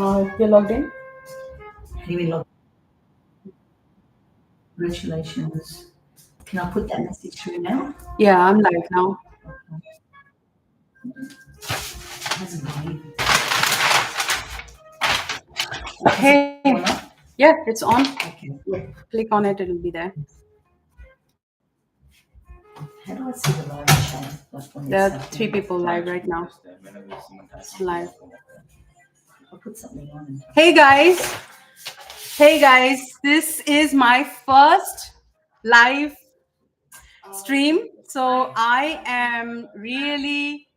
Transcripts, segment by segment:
You're logged in? Anyway, log. Congratulations. Can I put that message through now? Yeah, I'm live now. Hasn't gone Hey, in. One up? yeah, it's on. Okay. Yeah, click on it, it'll be there. How do I see the live chat? Like when There it's are happening? 3 people live right now. It's live. I'll put something on. Hey guys. Hey guys, this is my first live stream. So I am really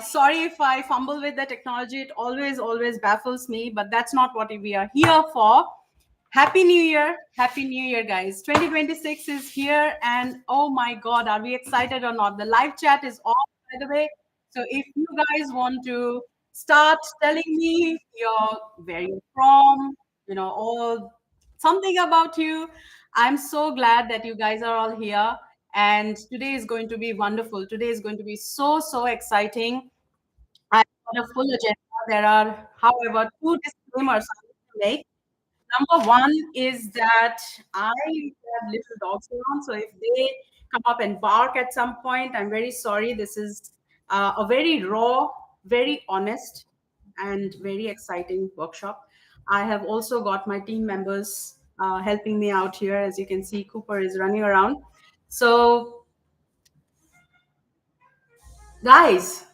sorry if I fumble with the technology. It always baffles me, but that's not what we are here for. Happy New Year. Happy New Year, guys. 2026 is here, and oh my God, are we excited or not? The live chat is on, by the way. So if you guys want to start telling me where you're from, all something about you, I'm so glad that you guys are all here. And today is going to be wonderful. Today is going to be so exciting. I've got a full agenda. There are, however, 2 disclaimers I need to make. Number one is that I have little dogs around, so if they come up and bark at some point, I'm very sorry. This is a very raw, very honest, and very exciting workshop. I have also got my team members helping me out here. As you can see, Cooper is running around. So, guys,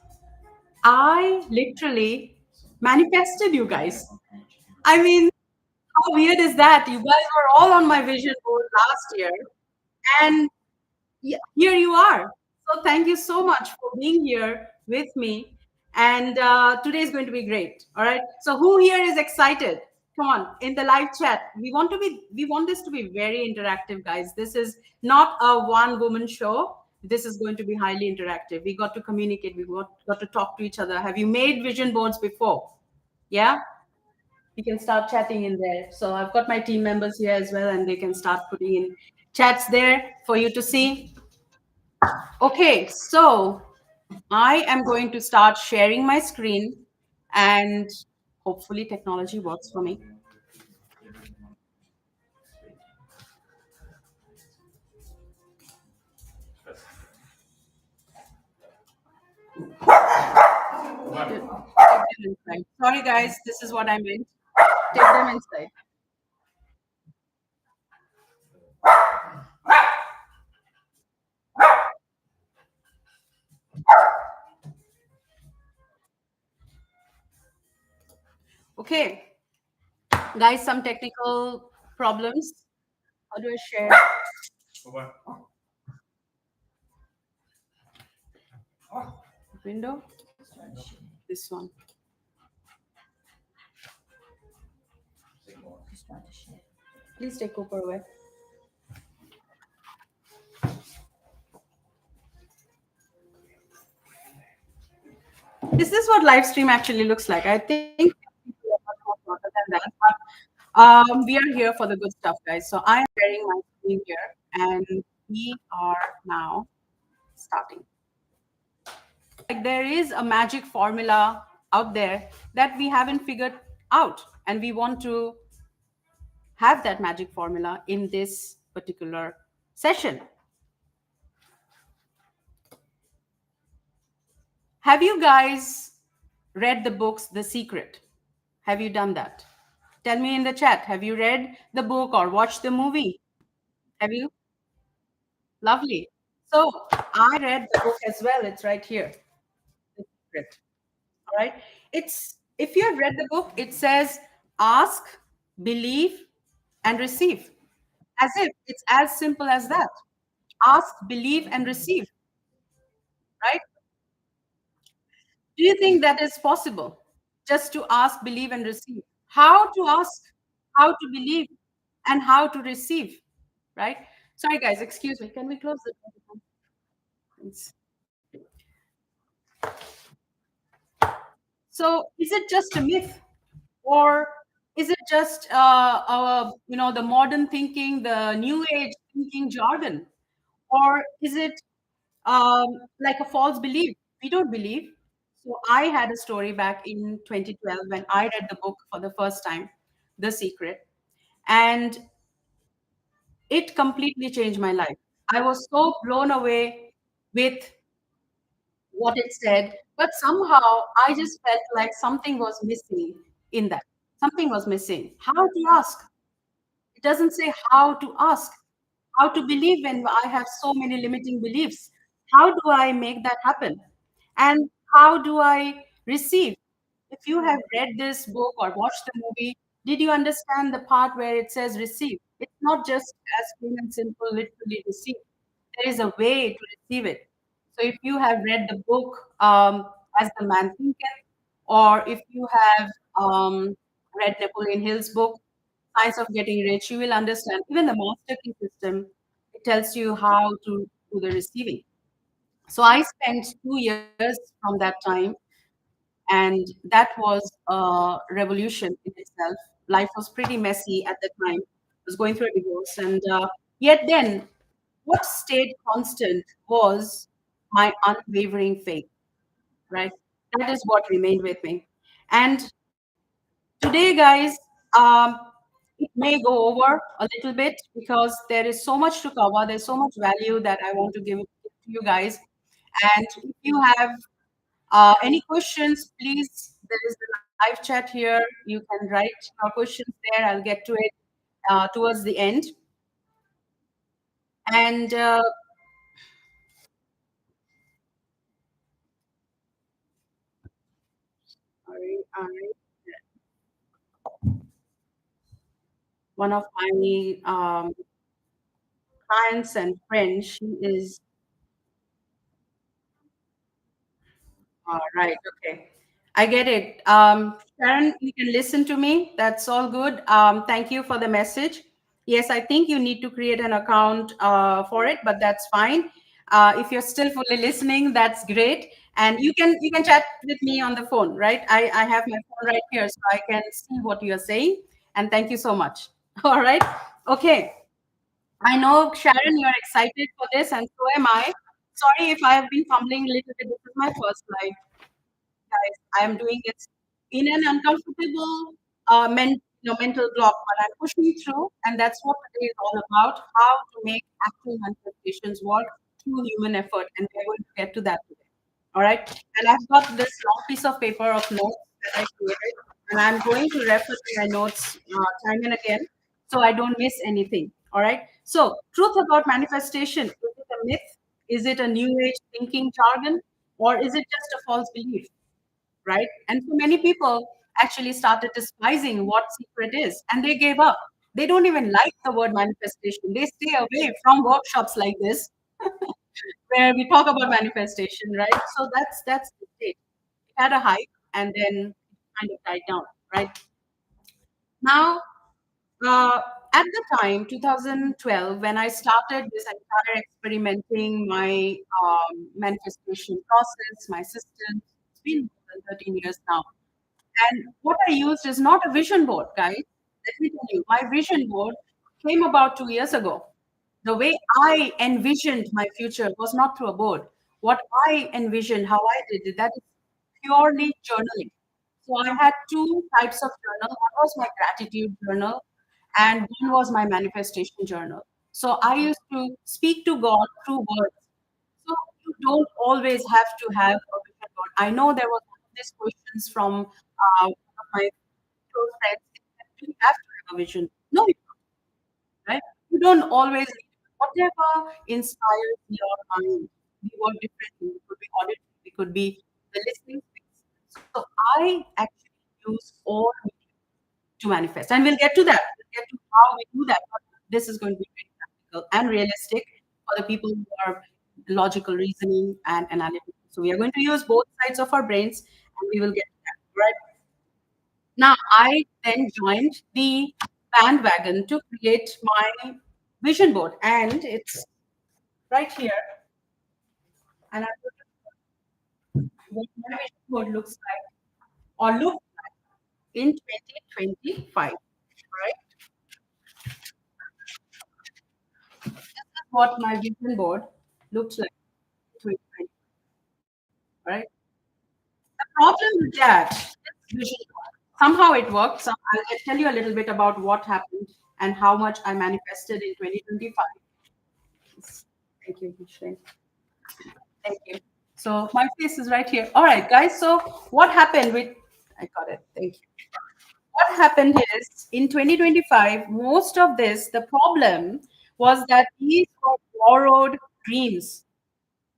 I literally manifested you guys. I mean, how weird is that? You guys were all on my vision board last year, and here you are. So thank you so much for being here with me. And today is going to be great. All right. So who here is excited? Come on, in the live chat. We want this to be very interactive, guys. This is not a one-woman show. This is going to be highly interactive. We got to communicate. We got to talk to each other. Have you made vision boards before? Yeah. You can start chatting in there. So I've got my team members here as well, and they can start putting in chats there for you to see. Okay, so I am going to start sharing my screen, and hopefully technology works for me. Take them inside. Sorry guys, this is what I meant. Take them inside. Okay, guys, some technical problems. How do I share? Window? This one. Please take Cooper away. Is this what live stream actually looks like? I think people are much more smarter than that. But we are here for the good stuff, guys. So I am sharing my screen here, and we are now starting. Like there is a magic formula out there that we haven't figured out, and we want to have that magic formula in this particular session. Have you guys read the books The Secret? Have you done that? Tell me in the chat. Have you read the book or watched the movie? Have you? Lovely. So I read the book as well. It's right here. The Secret. All right. It's if you have read the book, it says ask, believe, and receive. As if it's as simple as that. Ask, believe, and receive. Right? Do you think that is possible? Just to ask, believe, and receive. How to ask, how to believe, and how to receive. Right? Sorry, guys. Excuse me. Can we close the door? Thanks. So, is it just a myth, or is it just the modern thinking, the new age thinking jargon, or is it like a false belief? We don't believe. So I had a story back in 2012 when I read the book for the first time, The Secret, and it completely changed my life. I was so blown away with what it said, but somehow I just felt like something was missing in that. Something was missing. How to ask? It doesn't say how to ask, how to believe when I have so many limiting beliefs. How do I make that happen? And how do I receive? If you have read this book or watched the movie, did you understand the part where it says receive? It's not just as plain and simple, literally receive. There is a way to receive it. So if you have read the book As the Man Thinketh, or if you have read Napoleon Hill's book, Science of Getting Rich, you will understand. Even the master key system, it tells you how to do the receiving. So I spent 2 years from that time, and that was a revolution in itself. Life was pretty messy at the time. I was going through a divorce, and yet then, what stayed constant was my unwavering faith. Right, that is what remained with me. And today, guys, um, it may go over a little bit because there is so much to cover. There's so much value that I want to give to you guys. And if you have any questions, please, there is the live chat here. You can write your questions there. I'll get to it towards the end. And I, one of my clients and friends, she is right. Okay. I get it. Sharon, you can listen to me. That's all good. Thank you for the message. Yes, I think you need to create an account for it, but that's fine. If you're still fully listening, that's great. And you can chat with me on the phone, right? I have my phone right here, so I can see what you're saying. And thank you so much. All right. Okay. I know, Sharon, you're excited for this, and so am I. Sorry if I have been fumbling a little bit. This is my first live, guys. I am doing this in an uncomfortable mental block, but I'm pushing through, and that's what today is all about: how to make actual manifestations work through human effort, and we're going to get to that today. All right, and I've got this long piece of paper of notes that I created, and I'm going to refer to my notes time and again, so I don't miss anything. All right. So, truth about manifestation: is it a myth? Is it a new age thinking jargon? Or is it just a false belief? Right? And so many people actually started despising what secret is and they gave up. They don't even like the word manifestation. They stay away from workshops like this where we talk about manifestation, right? So that's the state. It had a hype and then kind of died down, right? Now, uh, at the time, 2012, when I started this entire experimenting my manifestation process, my system, it's been more than 13 years now. And what I used is not a vision board, guys. Let me tell you, my vision board came about 2 years ago. The way I envisioned my future was not through a board. What I envisioned, how I did it, that is purely journaling. So I had two types of journal. One was my gratitude journal, and one was my manifestation journal. So I used to speak to God through words. So you don't always have to have a vision board. I know there was one of these questions from one of my close friends. Do you have to have a vision? No, you don't, right? You don't always need to. Whatever inspires your mind. We work differently. It could be auditory, it could be the listening space. So I actually use all to manifest. And we'll get to that. We'll get to how we do that. But this is going to be very practical and realistic for the people who are logical reasoning and analytical. So we are going to use both sides of our brains and we will get to that. Right. Now I then joined the bandwagon to create my vision board. And it's right here. And I put what my vision board looks like or looked like in 2025. Right. What my vision board looks like in 2025. Right? problem with that is vision board. Somehow it worked. I'll tell you a little bit about what happened and how much I manifested in 2025. Thank you, Michelle. Thank you. So my face is right here. All right, guys. So what happened with? I got it. Thank you. What happened is in 2025, most of this, the problem was that these were borrowed dreams.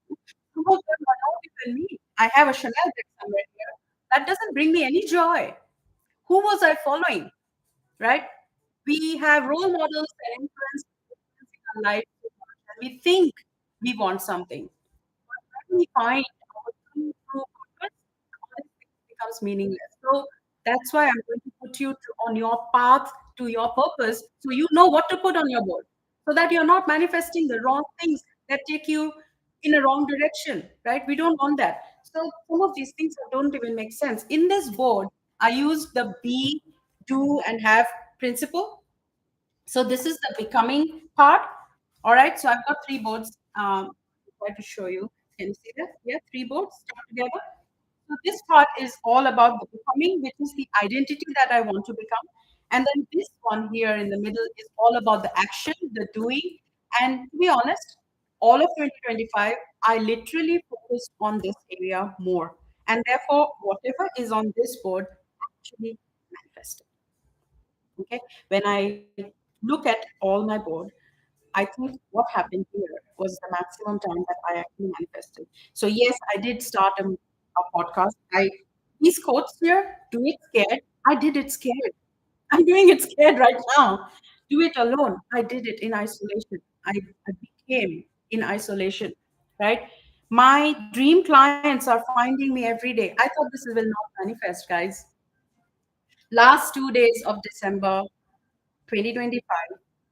Some of them are not even me. I have a Chanel bag somewhere here. That doesn't bring me any joy. Who was I following? Right? We have role models that influence our life so much, and we think we want something. When we find our true purpose, all these things becomes meaningless. So that's why I'm going to put you on your path to your purpose, so you know what to put on your board, so that you're not manifesting the wrong things that take you in a wrong direction. Right? We don't want that. So some of these things don't even make sense. In this board, I used the be, do, and have principle. So this is the becoming part. All right. So I've got three boards. I'll try to show you. Can you see that? Yeah, three boards stuck together. So this part is all about the becoming, which is the identity that I want to become. And then this one here in the middle is all about the action, the doing. And to be honest, all of 2025, I literally focused on this area more. And therefore, whatever is on this board actually manifested. Okay. When I look at all my board, I think what happened here was the maximum time that I actually manifested. So yes, I did start a podcast. I these quotes here, do it scared. I did it scared. I'm doing it scared right now. Do it alone. I did it in isolation. I became in isolation, right? My dream clients are finding me every day. I thought this will not manifest, guys. Last 2 days of December 2025,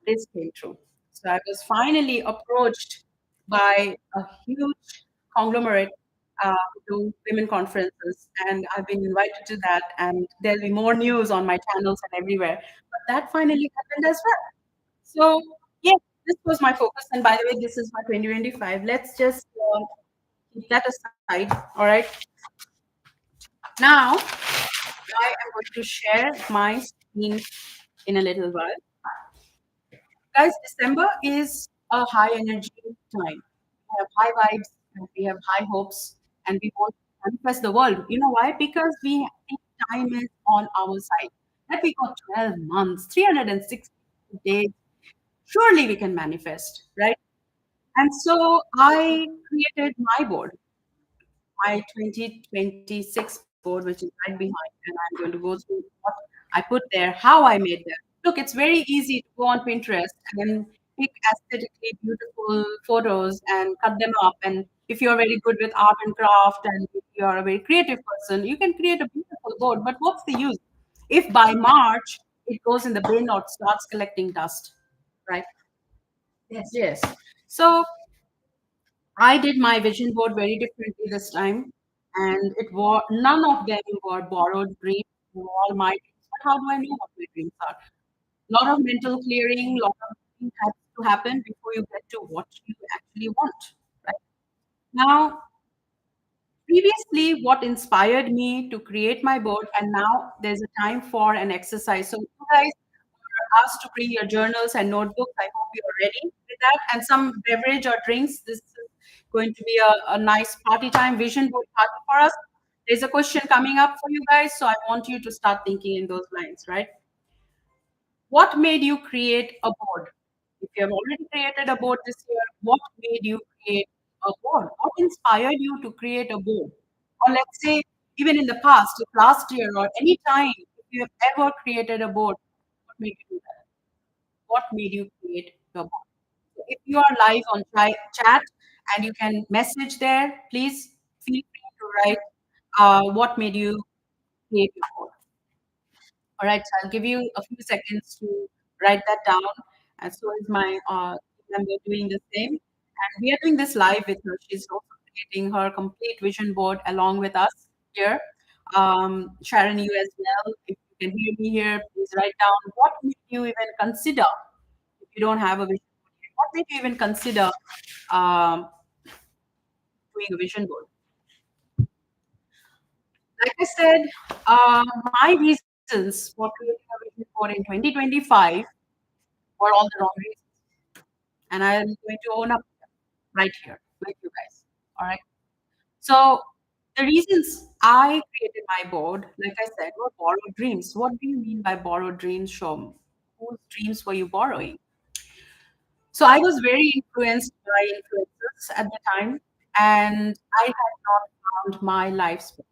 this came true. So I was finally approached by a huge conglomerate to do women conferences, and I've been invited to that. And there'll be more news on my channels and everywhere. But that finally happened as well. So yeah, this was my focus. And by the way, this is my 2025. Let's just keep that aside. All right. Now I am going to share my screen in a little while. Guys, December is a high energy time. We have high vibes and we have high hopes and we want to manifest the world. You know why? Because we think time is on our side. That we got 12 months, 360 days. Surely we can manifest, right? And so I created my board, my 2026 board, which is right behind, and I'm going to go through what I put there, how I made them. Look, it's very easy to go on Pinterest and pick aesthetically beautiful photos and cut them up. And if you're very good with art and craft and if you're a very creative person, you can create a beautiful board. But what's the use if by March it goes in the bin or starts collecting dust, right? Yes. Yes. So I did my vision board very differently this time, and it was none of them were borrowed dreams. They were all my dreams. But how do I know what my dreams are? A lot of mental clearing, a lot of things has to happen before you get to what you actually want. Right now, previously, what inspired me to create my board, and now there's a time for an exercise. So you guys are asked to bring your journals and notebooks. I hope you're ready with that, and some beverage or drinks. This is going to be a nice party time, vision board party for us. There's a question coming up for you guys, so I want you to start thinking in those lines, right? What made you create a board? If you have already created a board this year, what made you create a board? What inspired you to create a board? Or let's say, even in the past, if last year or any time, if you have ever created a board, what made you do that? What made you create your board? So if you are live on chat and you can message there, please feel free to write what made you create your board. All right, so I'll give you a few seconds to write that down. And so is my member doing the same. And we are doing this live with her. She's also creating her complete vision board along with us here. Sharon, you as well. If you can hear me here, please write down what made you even consider, if you don't have a vision board yet, what made you even consider um, doing a vision board? like I said, my reasons for creating a vision board in 2025 were all the wrong reasons. And I am going to own up right here with you guys. All right. So the reasons I created my board, like I said, were borrowed dreams. What do you mean by borrowed dreams, Shom? Whose dreams were you borrowing? So I was very influenced by influencers at the time, and I had not found my life's purpose.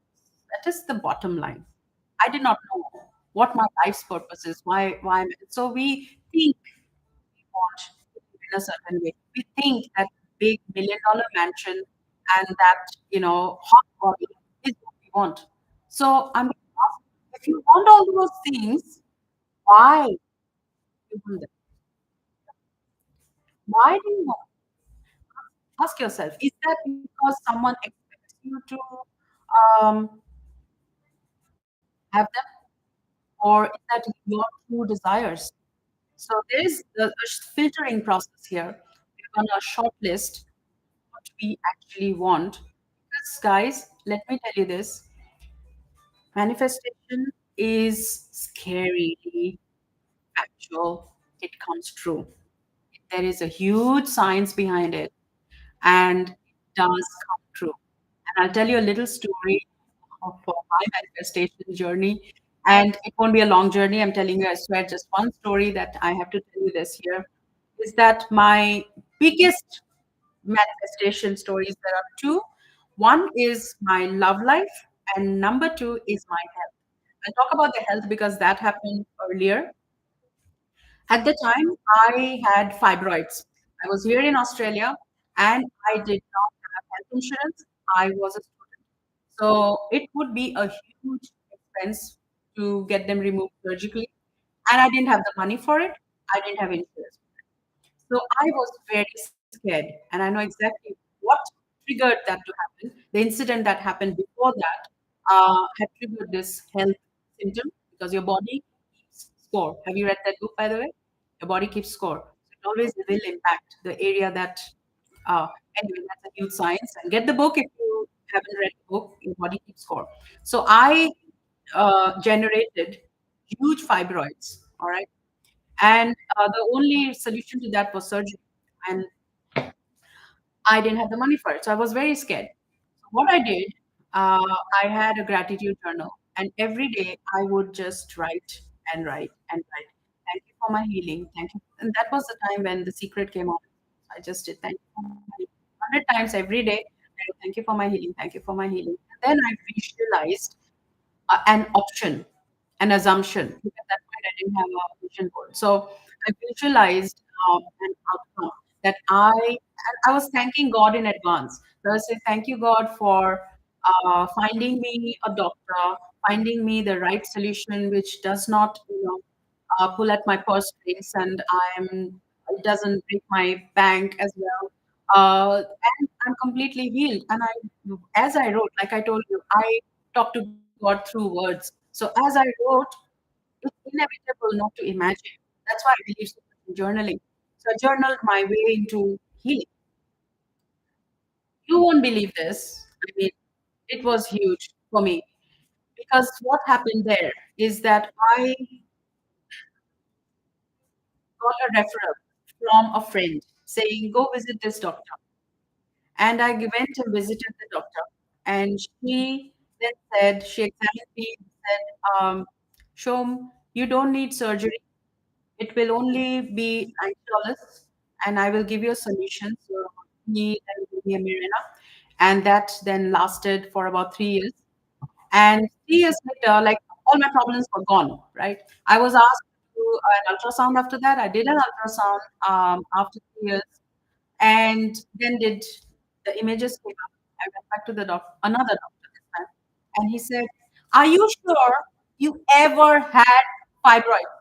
That is the bottom line. I did not know what my life's purpose is. Why? So we think we want to live in a certain way. We think that big $1 million mansion and that hot body is what we want. So I'm going to ask you, if you want all those things, why you want them? Why do you want? Ask yourself: is that because someone expects you to um, have them, or is that your true desires? So there is a filtering process here. We're gonna shortlist what we actually want. Because, guys, let me tell you this: manifestation is scarily factual. It comes true. There is a huge science behind it, and it does come true. And I'll tell you a little story for my manifestation journey. And it won't be a long journey. I'm telling you, I swear, just one story that I have to tell you this here is that my biggest manifestation stories, there are two. One is my love life, and number two is my health. I'll talk about the health because that happened earlier. At the time, I had fibroids. I was here in Australia and I did not have health insurance. I was a student. So it would be a huge expense to get them removed surgically. And I didn't have the money for it. I didn't have insurance. So I was very scared, and I know exactly what triggered that to happen. The incident that happened before that had triggered this health symptom because your body keeps score. Have you read that book, by the way? Your body keeps score. It always will impact the area that. Anyway, that's a huge science. And get the book if you haven't read the book. Your body keeps score. So I generated huge fibroids. All right, and the only solution to that was surgery. And I didn't have the money for it. So I was very scared. So what I did, uh, I had a gratitude journal. And every day I would just write and write and write. Thank you for my healing. Thank you. And that was the time when The Secret came out. I just did thank you for my healing 100 times every day. Thank you for my healing. Thank you for my healing. And then I visualized an option, an assumption. At that point, I didn't have a vision board. So I visualized an outcome that I was thanking God in advance. So I said, thank you, God, for finding me a doctor, finding me the right solution, which does not, pull at my purse strings, and it doesn't break my bank as well. And I'm completely healed. And as I wrote, like I told you, I talk to God through words. So as I wrote, it's inevitable not to imagine. That's why I believe so much in journaling. So I journaled my way into healing. You won't believe this. I mean, it was huge for me because what happened there is that I got a referral from a friend saying, go visit this doctor. And I went and visited the doctor. And she then said, she examined me and said, Shom, you don't need surgery. It will only be $90 and I will give you a solution. So he then gave me a Mirena. And that then lasted for about 3 years. And 3 years later, like all my problems were gone, right? I was asked to do an ultrasound after that. I did an ultrasound after 3 years. And then did the images came up. I went back to the doctor, another doctor this time. And he said, are you sure you ever had fibroids?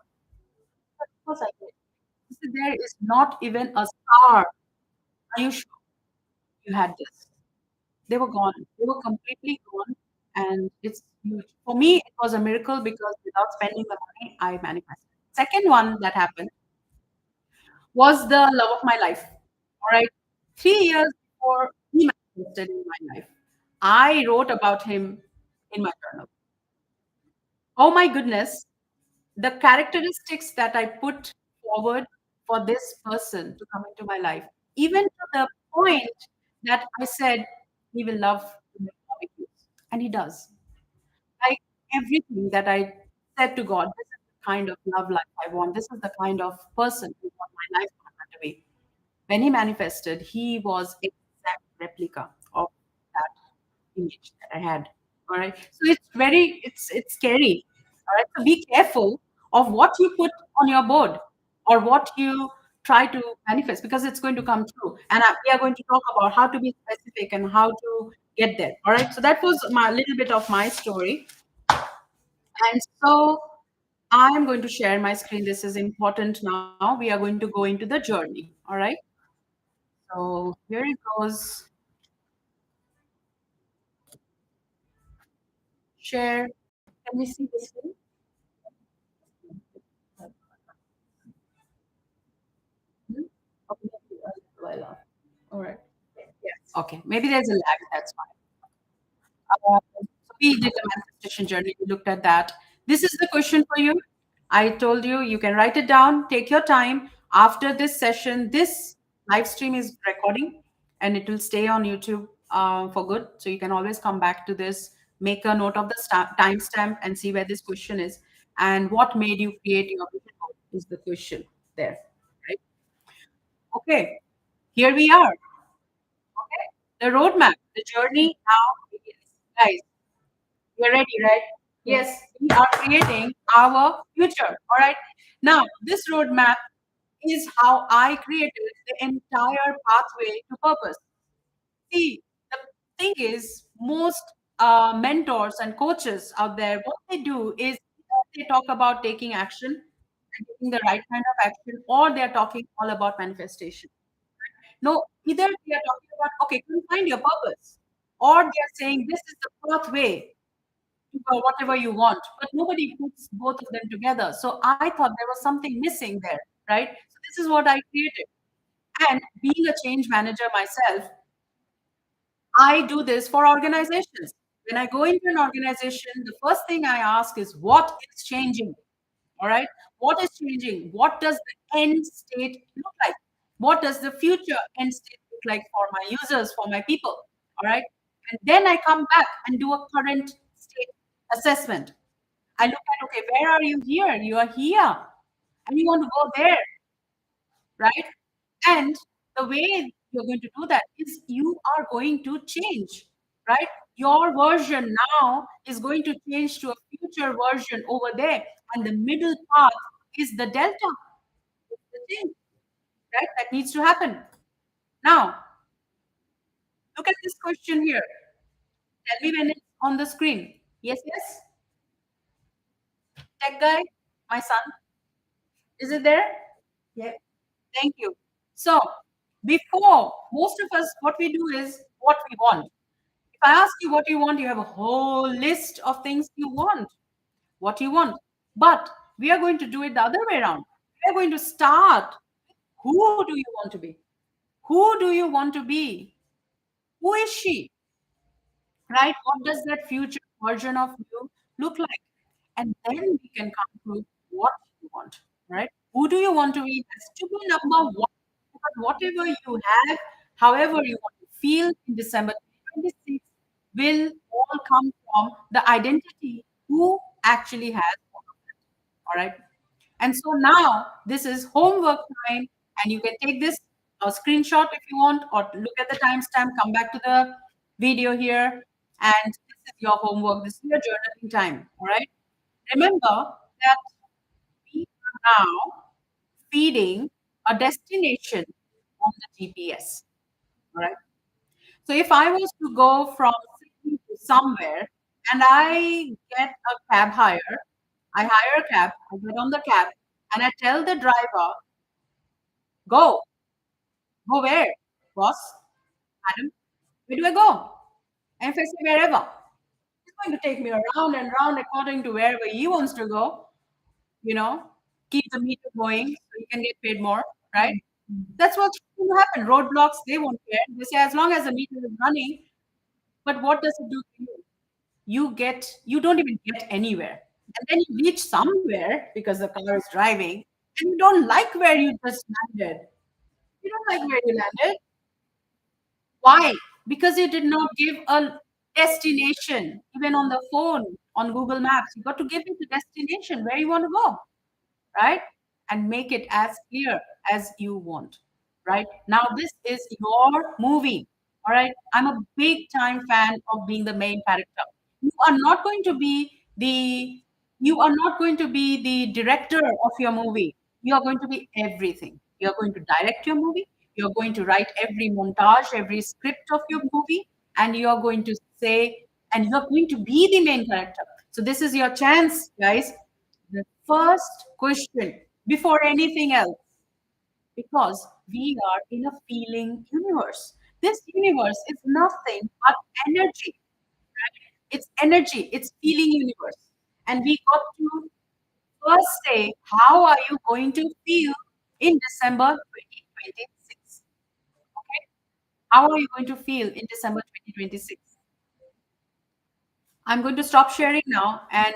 Of course I did. He said, there is not even a scar. Are you sure you had this? They were gone. They were completely gone. And it's huge. For me, it was a miracle because without spending the money, I manifested. Second one that happened was the love of my life. All right. 3 years before he manifested in my life, I wrote about him in my journal. Oh my goodness, the characteristics that I put forward for this person to come into my life, even to the point that I said he will love to make barbecues, and he does. Like everything that I said to God, this is the kind of love life I want. This is the kind of person I want my life partner to be. When he manifested, he was exact replica of that image that I had. All right. So it's scary. All right. So be careful of what you put on your board or what you try to manifest because it's going to come true. And we are going to talk about how to be specific and how to get there. All right. So that was my little bit of my story. And so I'm going to share my screen. This is important now. We are going to go into the journey. All right. So here it goes. Share. Can we see this screen? Hmm? Okay, maybe a little while off. All right. Yes. Okay. Maybe there's a lag. That's fine. So we did the manifestation journey. We looked at that. This is the question for you. I told you you can write it down. Take your time. After this session, this live stream is recording, and it will stay on YouTube for good. So you can always come back to this. Make a note of the timestamp and see where this question is, and what made you create your vision board is the question there. Right? Okay. Here we are. Okay. The roadmap, the journey now begins. Guys, you're ready, right? Yes, we are creating our future. All right. Now, this roadmap is how I created the entire pathway to purpose. See, the thing is, most mentors and coaches out there, what they do is they talk about taking action and taking the right kind of action, or they're talking all about manifestation. No, either they are talking about, okay, can you find your purpose, or they are saying this is the pathway to whatever you want, but nobody puts both of them together. So I thought there was something missing there, right? So this is what I created. And being a change manager myself, I do this for organizations. When I go into an organization, the first thing I ask is what is changing? All right. What is changing? What does the end state look like? What does the future end state look like for my users, for my people? All right. And then I come back and do a current state assessment. I look at, okay, where are you here? You are here and you want to go there, right? And the way you're going to do that is you are going to change, right? Your version now is going to change to a future version over there. And the middle path is the delta. It's the change, right? That needs to happen. Now, look at this question here. Tell me when it's on the screen. Yes, yes. Tech guy, my son, is it there? Yeah. Thank you. So, before most of us, what we do is what we want. If I ask you what you want, you have a whole list of things you want, what you want. But we are going to do it the other way around. We are going to start. Who do you want to be? Who do you want to be? Who is she? Right? What does that future version of you look like? And then we can come to what you want, right? Who do you want to be? Has to be number one. Because whatever you have, however you want to feel in December 2026 will all come from the identity who actually has all of it. All right. And so now this is homework time, and you can take this a screenshot if you want, or look at the timestamp, come back to the video here, and this is your homework. This is your journaling time. All right. Remember that we are now feeding a destination on the GPS. All right. So if I was to go from Sydney to somewhere and I get a cab hire, I hire a cab, I get on the cab, and I tell the driver, go, go where? Boss, madam, where do I go? And if I say wherever, he's going to take me around and round according to wherever he wants to go, you know, keep the meter going so you can get paid more, right? That's what's going to happen. Roadblocks, they won't care. They say as long as the meter is running, but what does it do to you? you don't even get anywhere. And then you reach somewhere because the car is driving and you don't like where you just landed. You don't like where you landed. Why? Because you did not give a destination, even on the phone, on Google Maps. You got to give it a destination where you want to go, right? And make it as clear as you want, right? Now, this is your movie, all right? I'm a big time fan of being the main character. You are not going to be the you are not going to be the director of your movie. You are going to be everything. You are going to direct your movie. You're going to write every montage, every script of your movie, and you are going to say, and you are going to be the main character. So this is your chance, guys. The first question before anything else, because we are in a feeling universe. This universe is nothing but energy. It's energy, it's feeling universe. And we got to first say, how are you going to feel in December 2026? Okay? How are you going to feel in December 2026? I'm going to stop sharing now. And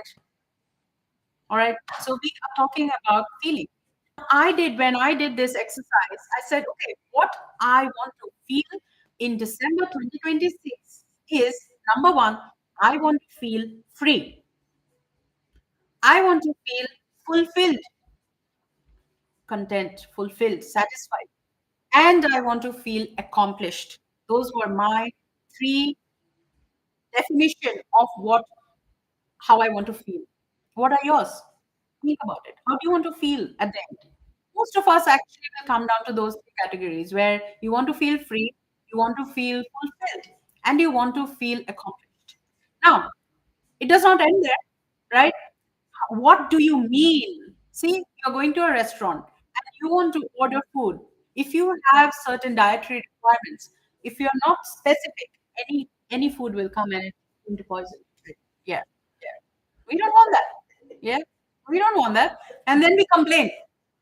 all right, so we are talking about feeling. I did when I did this exercise, I said, okay, what I want to feel in December 2026 is number one, I want to feel free. I want to feel fulfilled, content, fulfilled, satisfied. And I want to feel accomplished. Those were my three definition of what how I want to feel. What are yours? Think about it. How do you want to feel at the end? Most of us actually will come down to those three categories where you want to feel free, you want to feel fulfilled, and you want to feel accomplished. Now, it does not end there, right? What do you mean? See, you're going to a restaurant and you want to order food. If you have certain dietary requirements, if you're not specific, any food will come and it's going to poison you. Yeah, yeah. We don't want that. Yeah, we don't want that. And then we complain.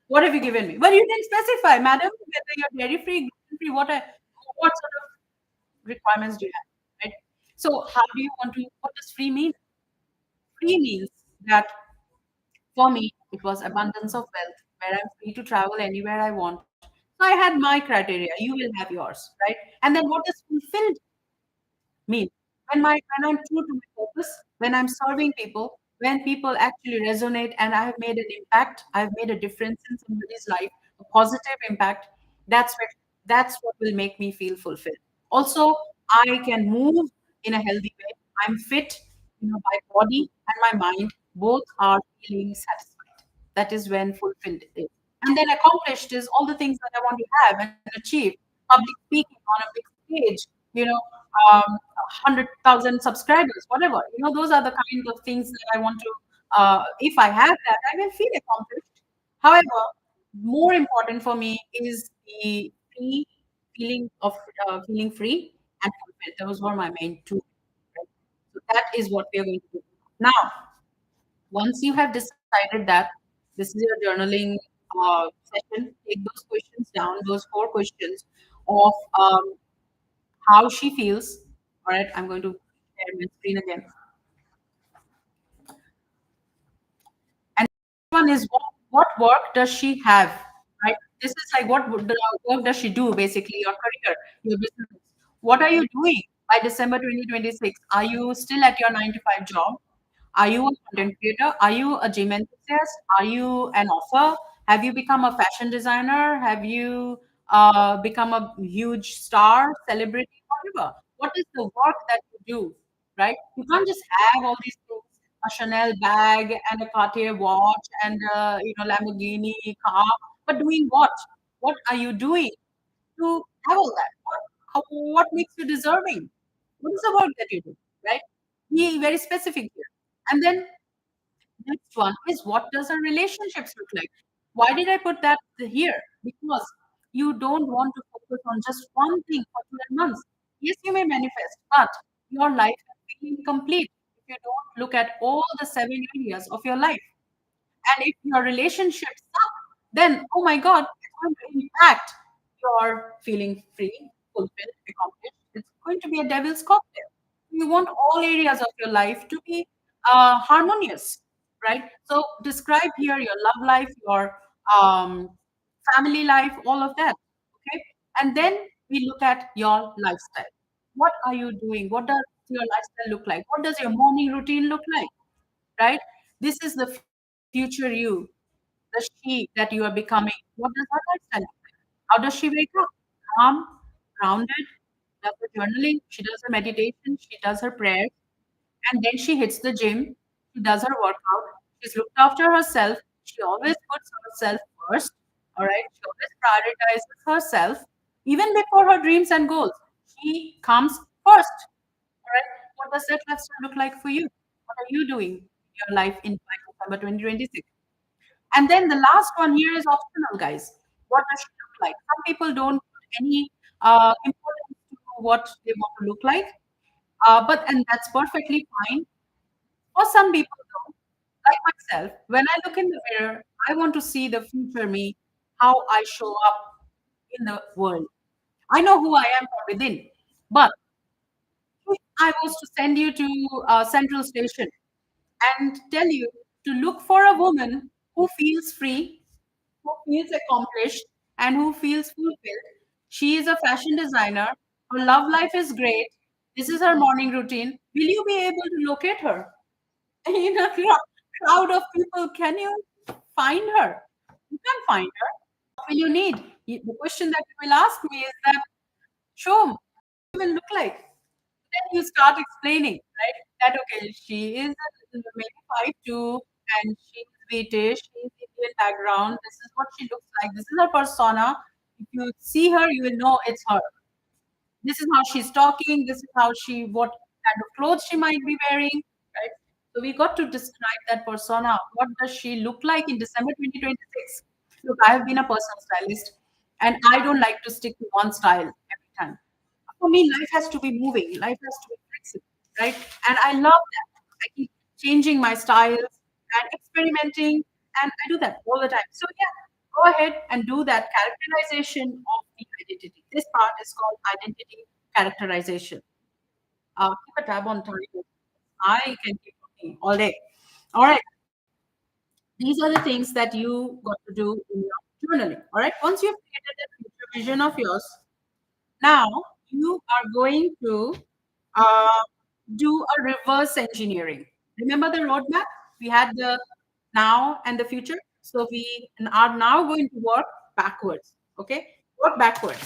What have you given me? Well, you didn't specify, madam, whether you're dairy free, gluten free, what sort of requirements do you have, right? So, how do you want to? What does free mean? Free means that for me, it was abundance of wealth, where I'm free to travel anywhere I want. So I had my criteria. You will have yours, right? And then what does fulfilled mean? When I'm true to my purpose, when I'm serving people, when people actually resonate and I have made an impact, I've made a difference in somebody's life, a positive impact, that's what will make me feel fulfilled. Also, I can move in a healthy way. I'm fit, my body and my mind both are feeling satisfied. That is when fulfilled is. And then accomplished is all the things that I want to have and achieve. Public speaking on a big stage, you know, 100,000 subscribers, whatever. Those are the kind of things that I want to. If I have that, I will feel accomplished. However, more important for me is the free feeling free and fulfilled. Those were my main two. Right? So that is what we are going to do. Now, once you have decided that this is your journaling session, take those questions down, those four questions of how she feels. All right, I'm going to share my screen again. And one is what work does she have? Right? This is like work does she do basically, your career, your business. What are you doing by December 2026? Are you still at your 9 to 5 job? Are you a content creator? Are you a gym enthusiast? Are you an author? Have you become a fashion designer? Have you become a huge star, celebrity, whatever? What is the work that you do, right? You can't just have all these things, a Chanel bag and a Cartier watch and a, Lamborghini car, but doing what? What are you doing to have all that? What makes you deserving? What is the work that you do, right? Be very specific here. And then next one is what does our relationships look like? Why did I put that here? Because you don't want to focus on just one thing for 12 months. Yes, you may manifest, but your life will be incomplete if you don't look at all the 7 areas of your life. And if your relationships suck, then oh my God, it's going to impact your feeling free, fulfilled, accomplished. It's going to be a devil's cocktail. You want all areas of your life to be harmonious, right? So describe here your love life, your um, family life, all of that. Okay. And then we look at your lifestyle. What are you doing? What does your lifestyle look like? What does your morning routine look like? Right? This is the future you, the she that you are becoming. What does her lifestyle look like? How does she wake up? Calm, grounded, does her journaling, she does her meditation, she does her prayers, and then she hits the gym, she does her workout, she's looked after herself, she always puts herself first, all right? She always prioritizes herself, even before her dreams and goals. She comes first, all right? What does that lifestyle look like for you? What are you doing in your life in by December 2026? And then the last one here is optional, guys. What does she look like? Some people don't put any importance to what they want to look like, but and that's perfectly fine. For some people, though, like myself, when I look in the mirror, I want to see the future me, how I show up in the world. I know who I am from within, but if I was to send you to Central Station and tell you to look for a woman who feels free, who feels accomplished, and who feels fulfilled. She is a fashion designer. Her love life is great. This is her morning routine. Will you be able to locate her? In a crowd of people, can you find her? You can't find her. What will you need? The question that you will ask me is that, show me, what will look like? Then you start explaining, right? That okay, she is a little maybe 5'2", and she's British, she's Indian background. This is what she looks like. This is her persona. If you see her, you will know it's her. This is how she's talking. This is how she, what kind of clothes she might be wearing, right? So we got to describe that persona. What does she look like in December 2026? Look, I have been a personal stylist, and I don't like to stick to one style every time. For me, life has to be moving. Life has to be flexible, right? And I love that. I keep changing my styles and experimenting, and I do that all the time. So yeah, go ahead and do that characterization of the identity. This part is called identity characterization. Keep a tab on time. I can keep talking all day. All right. These are the things that you got to do in your journaling. All right. Once you've created that future vision of yours, now you are going to uh, do a reverse engineering. Remember the roadmap? We had the now and the future. So we are now going to work backwards. Okay? Work backwards.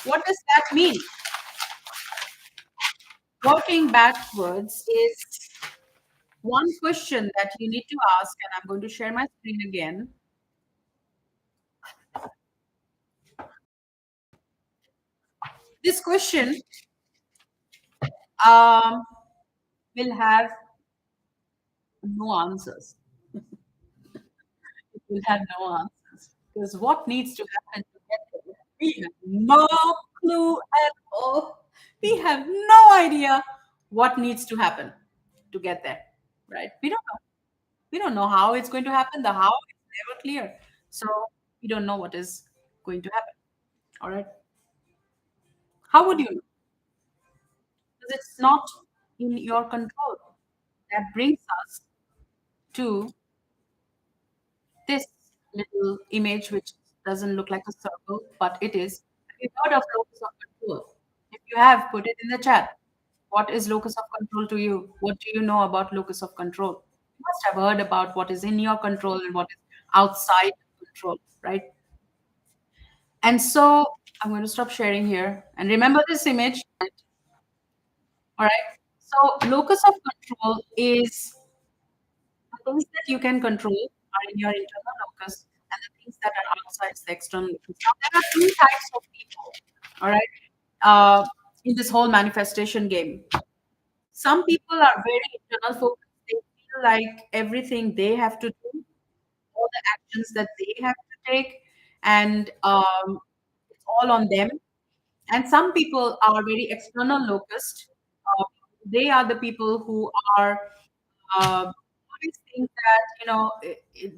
What does that mean? Working backwards is one question that you need to ask, and I'm going to share my screen again. This question um, will have no answers. It will have no answers. Because what needs to happen to get there? We have no clue at all. We have no idea what needs to happen to get there. Right? We don't know. We don't know how it's going to happen. The how is never clear. So we don't know what is going to happen. All right. How would you know? Because it's not in your control. That brings us to this little image, which doesn't look like a circle, but it is. Have you heard of locus of control? If you have, put it in the chat. What is locus of control to you? What do you know about locus of control? You must have heard about what is in your control and what is outside control, right? And so I'm going to stop sharing here. And remember this image. All right. So locus of control is the things that you can control are in your internal locus, and the things that are outside is the external locus. Now, there are two types of people, all right, in this whole manifestation game. Some people are very internal focused. They feel like everything they have to do, all the actions that they have to take, and it's all on them. And some people are very external locust. Uh, they are the people who are always think that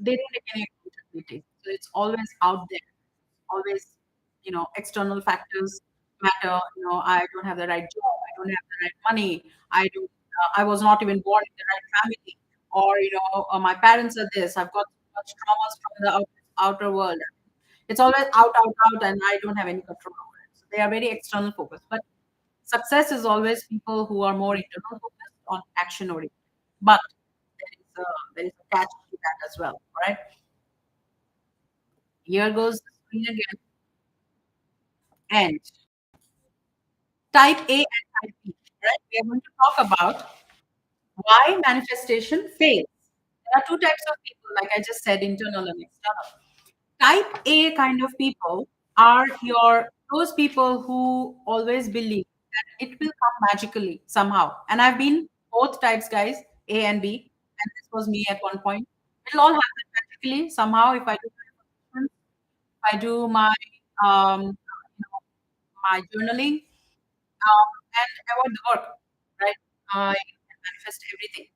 they don't take any accountability. So it's always out there, always external factors matter. I don't have the right job, don't have the right money. I don't. I was not even born in the right family, or my parents are this. I've got so much traumas from the outer world. It's always out, out, out, and I don't have any control over it. So they are very external focused. But success is always people who are more internal focused on action oriented. But there is a catch to that as well. All right. Here goes the screen again. And type A and type B. Right. We are going to talk about why manifestation fails. There are two types of people, like I just said, internal and external. Type A kind of people are your those people who always believe that it will come magically somehow. And I've been both types, guys, A and B, and this was me at one point. It'll all happen magically somehow if I do my affirmations, if I do my journaling, and avoid the work, right? I can manifest everything.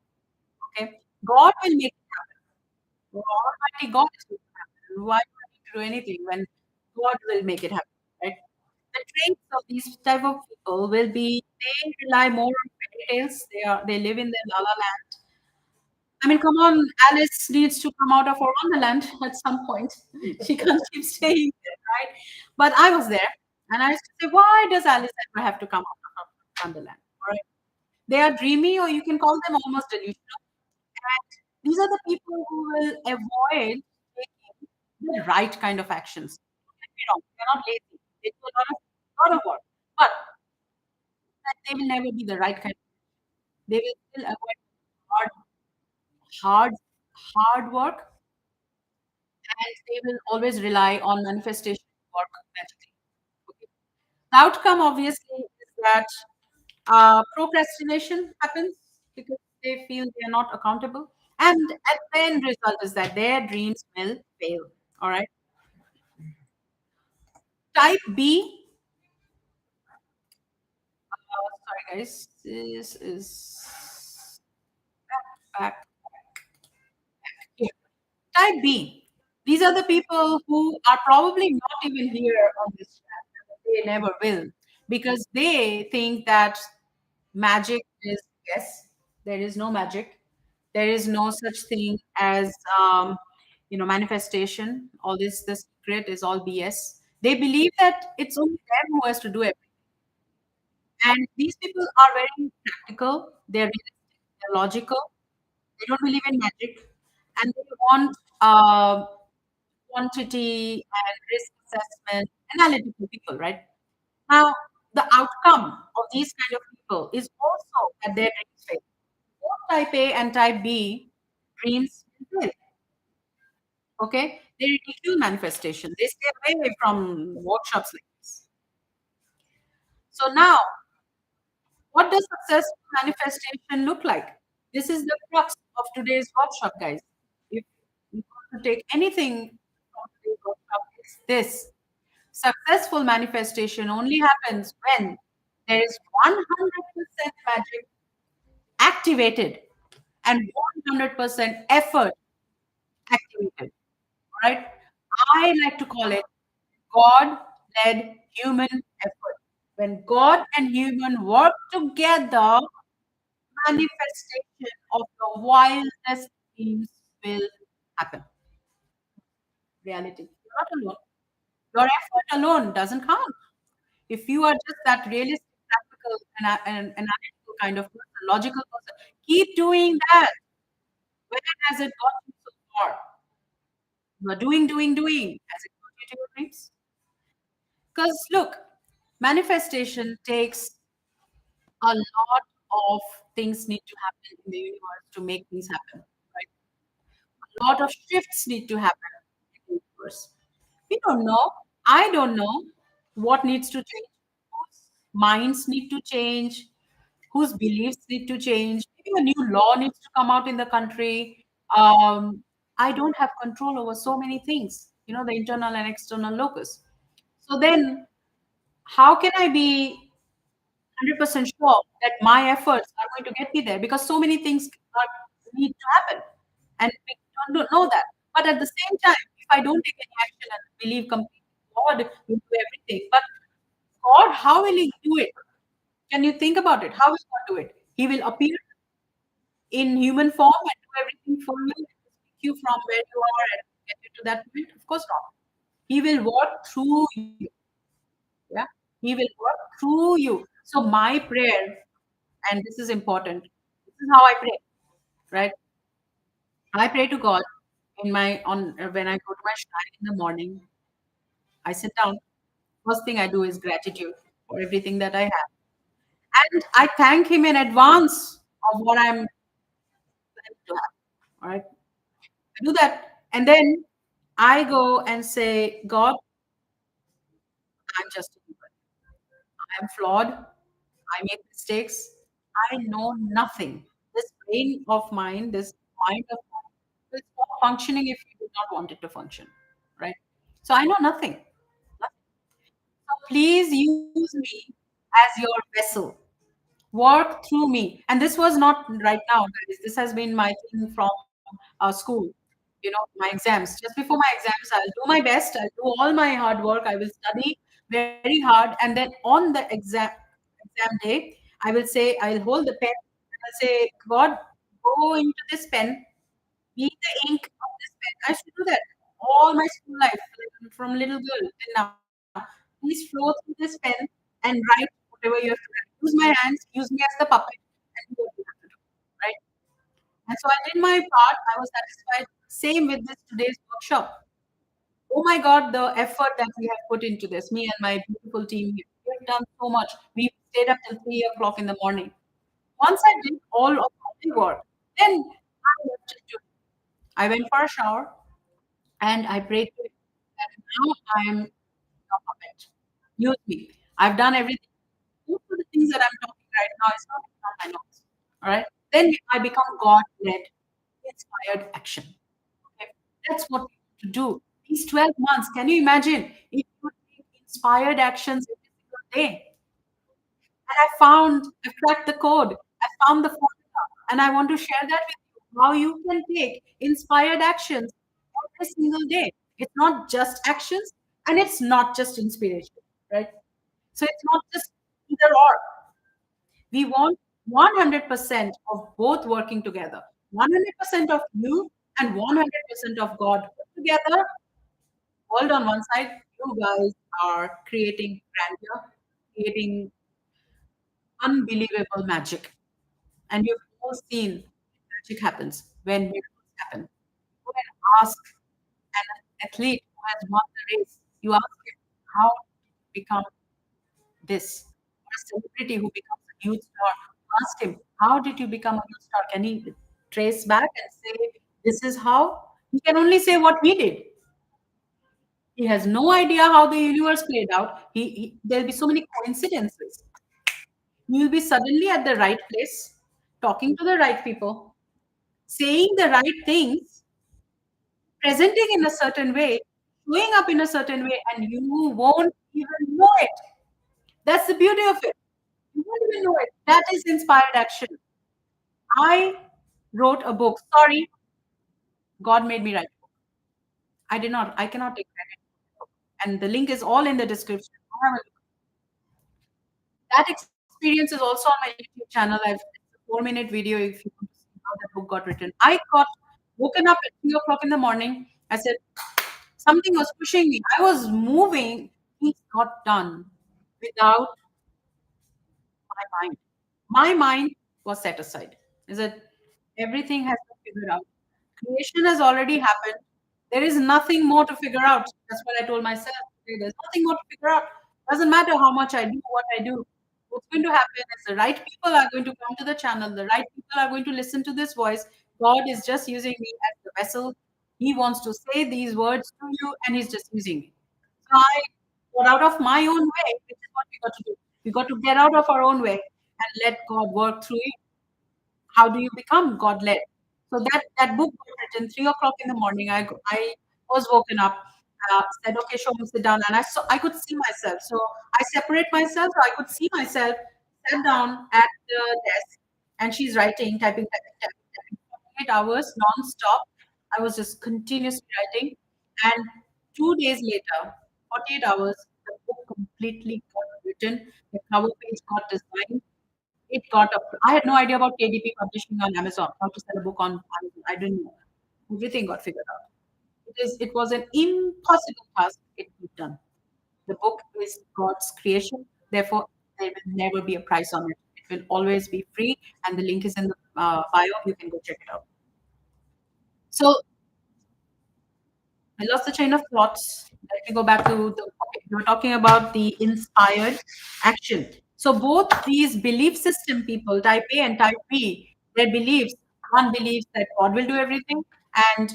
Okay, God will make it happen. Almighty God is going to happen. Why do I need to do anything when God will make it happen, right? The traits of these type of people will be they rely more on fairy tales. They live in their la la land. I mean, come on, Alice needs to come out of her wonderland at some point. She can't keep staying there, right? But I was there, and I used to say, why does Alice ever have to come out of her wonderland? All right, they are dreamy, or you can call them almost delusional. And these are the people who will avoid taking the right kind of actions. Don't get me wrong, they're not lazy. They do a lot of work, but that they will never be the right kind. They will still avoid hard, hard, hard work, and they will always rely on manifestation work magically. Okay. The outcome, obviously, is that procrastination happens because they feel they are not accountable, and at the end result is that their dreams will fail. All right. Type B. Sorry, guys. This is back here. Type B. These are the people who are probably not even here on this chat. They never will because they think that magic is yes. There is no magic. There is no such thing as manifestation. All the secret is all BS. They believe that it's only them who has to do it. And these people are very practical, they're realistic, they're logical, they don't believe in magic, and they want quantity and risk assessment, analytical people, right? Now, the outcome of these kind of people is also that their dreams fail. Both type A and type B dreams fail. Okay? They ridicule manifestation. They stay away from workshops like this. So now what does successful manifestation look like? This is the crux of today's workshop, guys. If you want to take anything from today's workshop, it's this. Successful manifestation only happens when there is 100% magic activated and 100% effort activated. All right? I like to call it God led human effort. When God and human work together, manifestation of the wildest dreams will happen. Reality. You're not alone. Your effort alone doesn't count. If you are just that realistic, practical, and analytical kind of person, logical person, keep doing that. Where has it got you so far? You are doing, doing, doing. Has it got you to your dreams? Because look, manifestation takes a lot of things need to happen in the universe to make things happen. Right? A lot of shifts need to happen in the universe. We don't know. I don't know what needs to change, whose minds need to change, whose beliefs need to change. Maybe a new law needs to come out in the country. I don't have control over so many things, the internal and external locus. So then, how can I be 100% sure that my efforts are going to get me there? Because so many things need to happen, and we don't know that. But at the same time, if I don't take any action and believe completely God will do everything, but God, how will He do it? Can you think about it? How will God do it? He will appear in human form and do everything for you, and take you from where you are and get you to that point? Of course not. He will work through you. Yeah. He will work through you. So my prayer, and this is important, this is how I pray, right? I pray to God in my on when I go to my shrine in the morning. I sit down. First thing I do is gratitude for everything that I have, and I thank Him in advance of what I'm planning to have. All right, I do that, and then I go and say, God, I'm just a human. I am flawed. I make mistakes. I know nothing. This brain of mine, this mind of mine, will stop functioning if you do not want it to function, right? So I know nothing. Nothing. So please use me as your vessel. Work through me. And this was not right now, guys. This has been my thing from school. My exams. Just before my exams, I'll do my best. I'll do all my hard work. I will study very hard. And then on the exam day, I will say, I'll hold the pen and I'll say, God, go into this pen, be the ink of this pen. I should do that all my school life, like, from little girl till now. Please flow through this pen and write whatever you have to write. Use my hands, use me as the puppet, and do what you have to do. Right? And so I did my part. I was satisfied. Same with this today's workshop. Oh my God, the effort that we have put into this, me and my beautiful team here. We have done so much. We stayed up till 3 o'clock in the morning. Once I did all of my work, then I left it to him. I went for a shower and I prayed to him that now I am your puppet. Use me. I've done everything. Most of the things that I'm talking right now is not on my notes. All right. Then I become God led, inspired action. Okay. That's what we have to do. These 12 months, can you imagine if you take inspired actions every single day? And I've cracked the code. I found the formula, and I want to share that with you. How you can take inspired actions every single day. It's not just actions, and it's not just inspiration, right? So it's not just either or. We want 100% of both working together. 100% of you and 100% of God put together. Hold on one side. You guys are creating grandeur, creating unbelievable magic. And you've all seen magic happens when miracles happen. Go and ask an athlete who has won the race, you ask him, how did you become this? Or a celebrity who becomes a huge star, you ask him, how did you become a huge star? Can he trace back and say, this is how? He can only say what he did. He has no idea how the universe played out. There'll be so many coincidences. You'll be suddenly at the right place, talking to the right people, saying the right things, presenting in a certain way, showing up in a certain way, and you won't even know it. That's the beauty of it. You won't even know it. That is inspired action. I wrote a book. Sorry, God made me write a book. I did not. I cannot take credit. And the link is all in the description. Go have a look. That experience is also on my YouTube channel. It's a 4-minute video if you want to see how that book got written. I got woken up at 3 o'clock in the morning. I said, something was pushing me. I was moving. Things got done without my mind. My mind was set aside. Is that everything has been figured out. Creation has already happened. There is nothing more to figure out. That's what I told myself today. There's nothing more to figure out. Doesn't matter how much I do, what I do. What's going to happen is the right people are going to come to the channel. The right people are going to listen to this voice. God is just using me as the vessel. He wants to say these words to you, and He's just using me. So I got out of my own way, which is what we got to do. We got to get out of our own way and let God work through you. How do you become God led? So that book was written 3 o'clock in the morning. I was woken up, said, okay, show me, sit down, and I could see myself. So I separate myself, so I could see myself. Sat down at the desk, and she's writing, typing. 48 hours non-stop. I was just continuously writing, and 2 days later, 48 hours, the book completely got written. written. The cover page got designed. It got up. I had no idea about KDP publishing on Amazon, how to sell a book on Amazon. I didn't know. Everything got figured out. It was an impossible task. It was done. The book is God's creation. Therefore, there will never be a price on it. It will always be free, and the link is in the bio. You can go check it out. So I lost the chain of thoughts. Let me go back to the topic. We were talking about the inspired action. So both these belief system people, type A and type B, their beliefs, one believes that God will do everything, and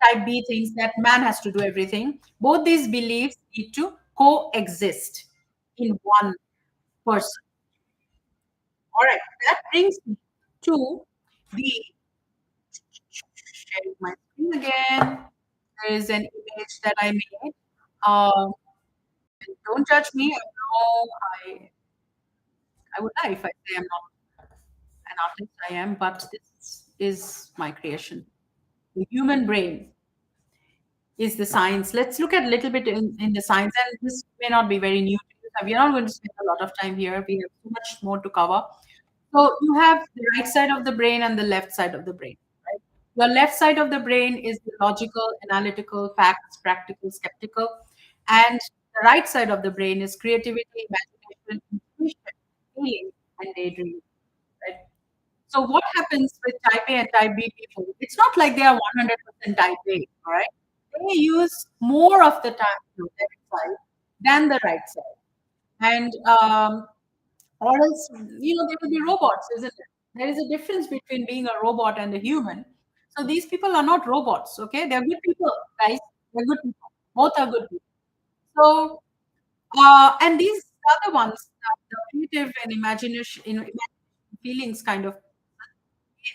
type B thinks that man has to do everything. Both these beliefs need to coexist in one person. All right, that brings me to the sharing my screen again. There is an image that I made. Um, and don't judge me. I know I would lie if I say I'm not an artist. I am, but this is my creation. The human brain is the science. Let's look at a little bit in the science, and this may not be very new to you. We are not going to spend a lot of time here. We have so much more to cover. So you have the right side of the brain and the left side of the brain, right? Your left side of the brain is the logical, analytical, facts, practical, skeptical. And the right side of the brain is creativity, imagination, intuition, feeling, and daydreaming, right? So what happens with type A and type B people? It's not like they are 100% type A, all right? They use more of the time the left side than the right side. And or else, they will be robots, isn't it? There is a difference between being a robot and a human. So these people are not robots, okay? They're good people, guys. They're good people. Both are good people. So, and these other ones, the creative and imagination, feelings kind of,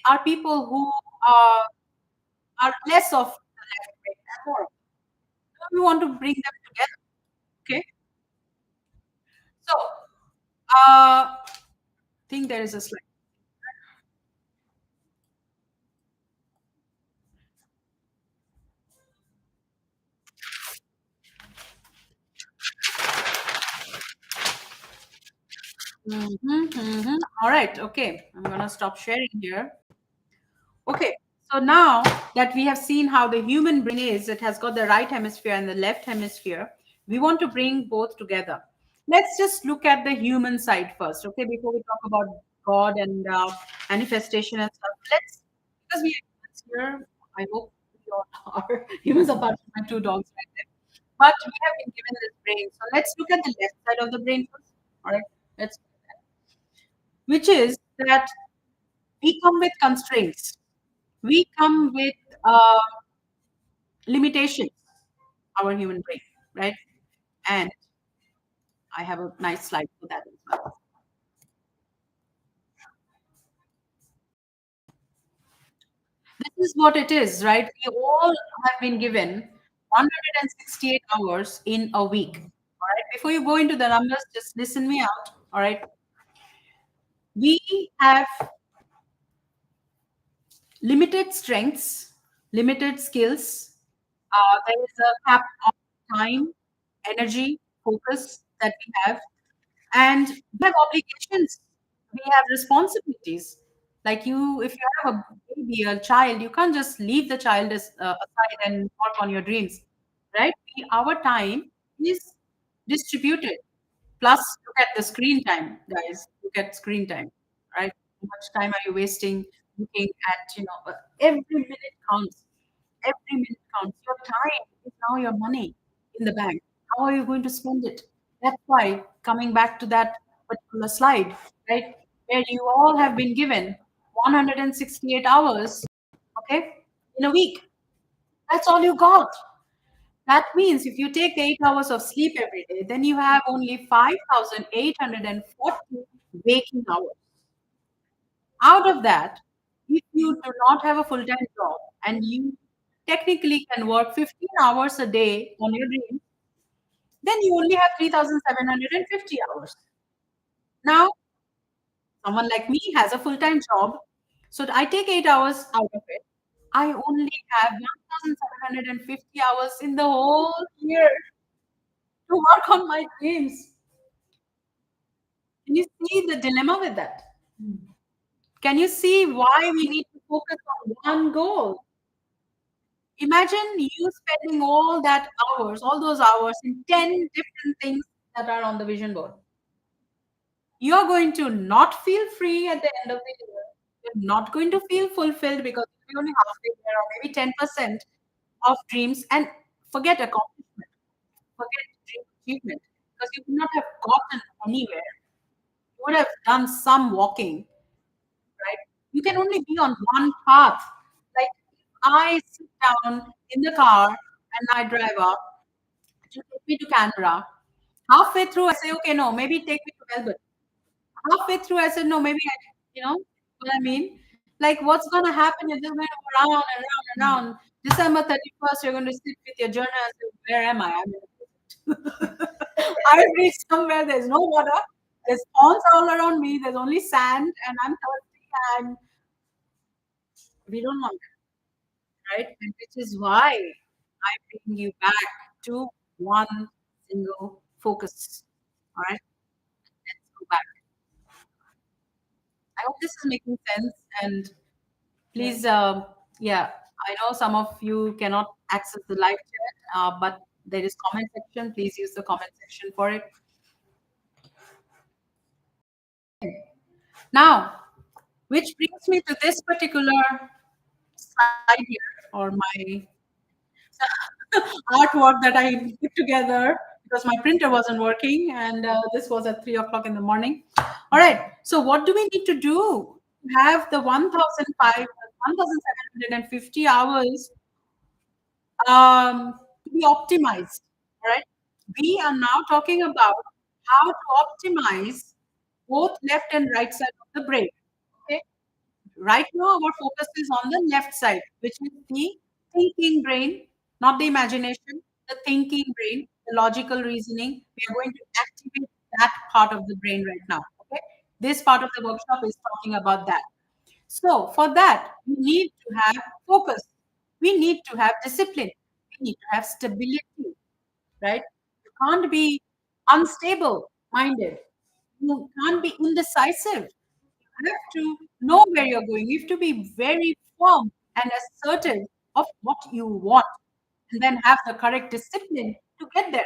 are people who are less of the left brain and more of. So we want to bring them together, okay? So, think there is a slide. All right, okay. I'm gonna stop sharing here. Okay, so now that we have seen how the human brain is, it has got the right hemisphere and the left hemisphere, we want to bring both together. Let's just look at the human side first, okay, before we talk about God and manifestation and stuff. Because we are humans here, I hope we all are humans apart from my two dogs right there. But we have been given this brain. So let's look at the left side of the brain first. All right, let's, which is that we come with constraints. We come with uh, limitations, our human brain, right? And I have a nice slide for that as well. This is what it is, right? We all have been given 168 hours in a week. All right. Before you go into the numbers, just listen me out. All right. We have limited strengths, limited skills. There is a cap of time, energy, focus that we have. And we have obligations, we have responsibilities. Like you, if you have a baby, a child, you can't just leave the child aside and work on your dreams, right? Our time is distributed. Plus, look at the screen time, guys. Look at screen time, right? How much time are you wasting looking at, every minute counts. Every minute counts. Your time is now your money in the bank. How are you going to spend it? That's why, coming back to that particular slide, right, where you all have been given 168 hours, okay, in a week. That's all you got. That means if you take 8 hours of sleep every day, then you have only 5,840 waking hours. Out of that, if you do not have a full time job and you technically can work 15 hours a day on your dreams, then you only have 3,750 hours. Now, someone like me has a full time job, so I take 8 hours out of it. I only have 1,750 hours in the whole year to work on my dreams. Can you see the dilemma with that? Can you see why we need to focus on one goal? Imagine you spending all that hours, all those hours in 10 different things that are on the vision board. You're going to not feel free at the end of the year. You're not going to feel fulfilled because you're only halfway there or maybe 10% of dreams and forget accomplishment, forget dream achievement because you would not have gotten anywhere. You would have done some walking, right? You can only be on one path. Like if I sit down in the car and I drive up to take me to Canberra, halfway through I say, okay, no, maybe take me to Melbourne. Halfway through I said, no, maybe I, what I mean? Like what's gonna happen? You're just going to go round and round and round. December 31st, you're going to sit with your journal and say, where am I? I'm in a desert. I reached somewhere, there's no water, there's ponds all around me, there's only sand, and I'm thirsty, and we don't want that, right? And which is why I bring you back to one single focus. All right, let's go back. I hope this is making sense. And please, yeah, I know some of you cannot access the live chat, but there is comment section. Please use the comment section for it. Now, which brings me to this particular slide here, or my artwork that I put together because my printer wasn't working, and this was at 3 o'clock in the morning. All right. So, what do we need to do to have the 1,750 hours to be optimized? All right. We are now talking about how to optimize both left and right side of the brain. Okay. Right now, our focus is on the left side, which is the thinking brain, not the imagination, the thinking brain, the logical reasoning. We are going to activate that part of the brain right now. Okay. This part of the workshop is talking about that. So, for that, we need to have focus. We need to have discipline. We need to have stability, right? You can't be unstable minded. You can't be indecisive. You have to know where you're going. You have to be very firm and assertive of what you want, and then have the correct discipline to get there.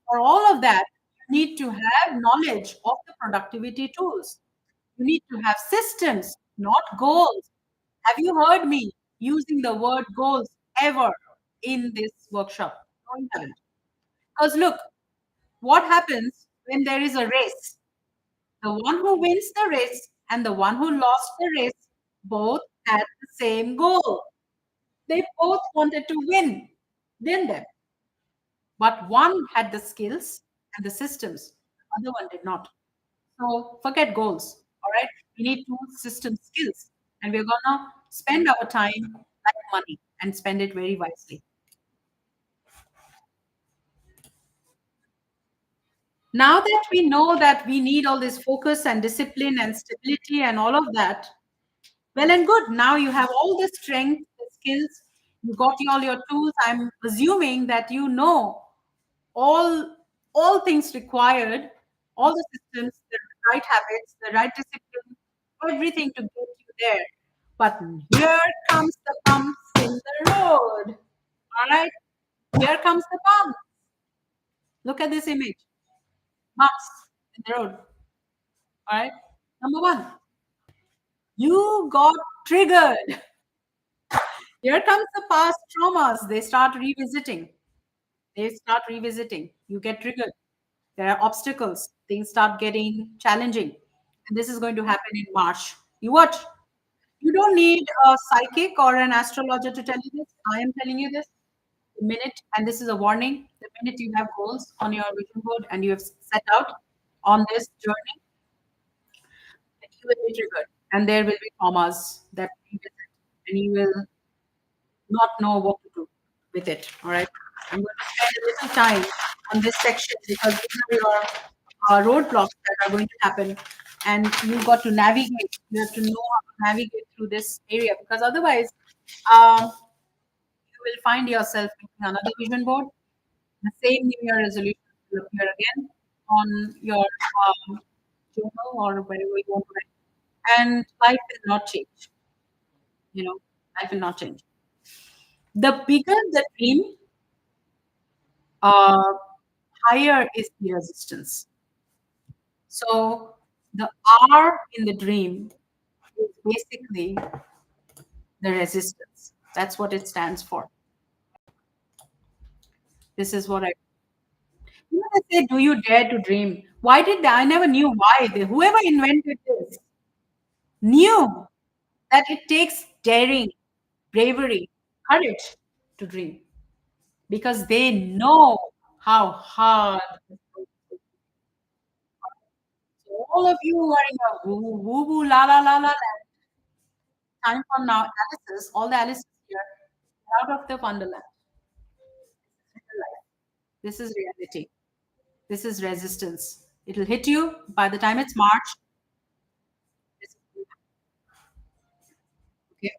For all of that, you need to have knowledge of the productivity tools. You need to have systems, not goals. Have you heard me using the word goals ever in this workshop? No, you haven't. Because look, what happens when there is a race? The one who wins the race and the one who lost the race both had the same goal. They both wanted to win, didn't they? But one had the skills and the systems, the other one did not. So forget goals. All right. We need tools, systems, skills. And we're gonna spend our time like money and spend it very wisely. Now that we know that we need all this focus and discipline and stability and all of that, well and good. Now you have all the strength, the skills, you got all your tools. I'm assuming that you know all all things required, all the systems, the right habits, the right discipline, everything to get you there. But here comes the bumps in the road. All right, here comes the bump. Look at this image. Bumps in the road. All right. Number one, you got triggered. Here comes the past traumas. They start revisiting. They start revisiting. You get triggered. There are obstacles. Things start getting challenging. And this is going to happen in March. You watch. You don't need a psychic or an astrologer to tell you this. I am telling you this. The minute, and this is a warning, the minute you have goals on your vision board and you have set out on this journey, you will be triggered. And there will be traumas that revisit. And you will not know what to do with it. All right. I'm going to spend a little time on this section because these are your roadblocks that are going to happen. And you've got to navigate. You have to know how to navigate through this area because otherwise, you will find yourself making another vision board. The same New Year resolution will appear again on your journal or wherever you want to write, and life will not change. You know, life will not change. The bigger the dream, uh, higher is the resistance. So the R in the dream is basically the resistance. That's what it stands for. This is what I. You know, they say, "Do you dare to dream?" Why did they? I never knew why. Whoever invented this knew that it takes daring, bravery, courage to dream because they know how hard. So all of you who are in a woo woo la la la la land, time from now, Alice's, all the Alice's here, get out of the wonderland. This is reality. This is resistance. It'll hit you by the time it's March. This is okay.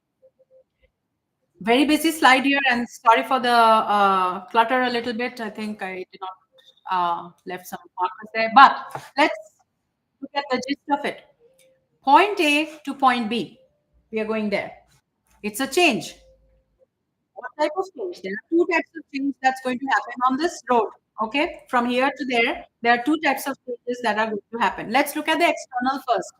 Very busy slide here, and sorry for the clutter a little bit. I think I did not left some markers there, but let's look at the gist of it. Point A to point B. We are going there. It's a change. What type of change? There are two types of change that's going to happen on this road. Okay, from here to there are two types of changes that are going to happen. Let's look at the external first,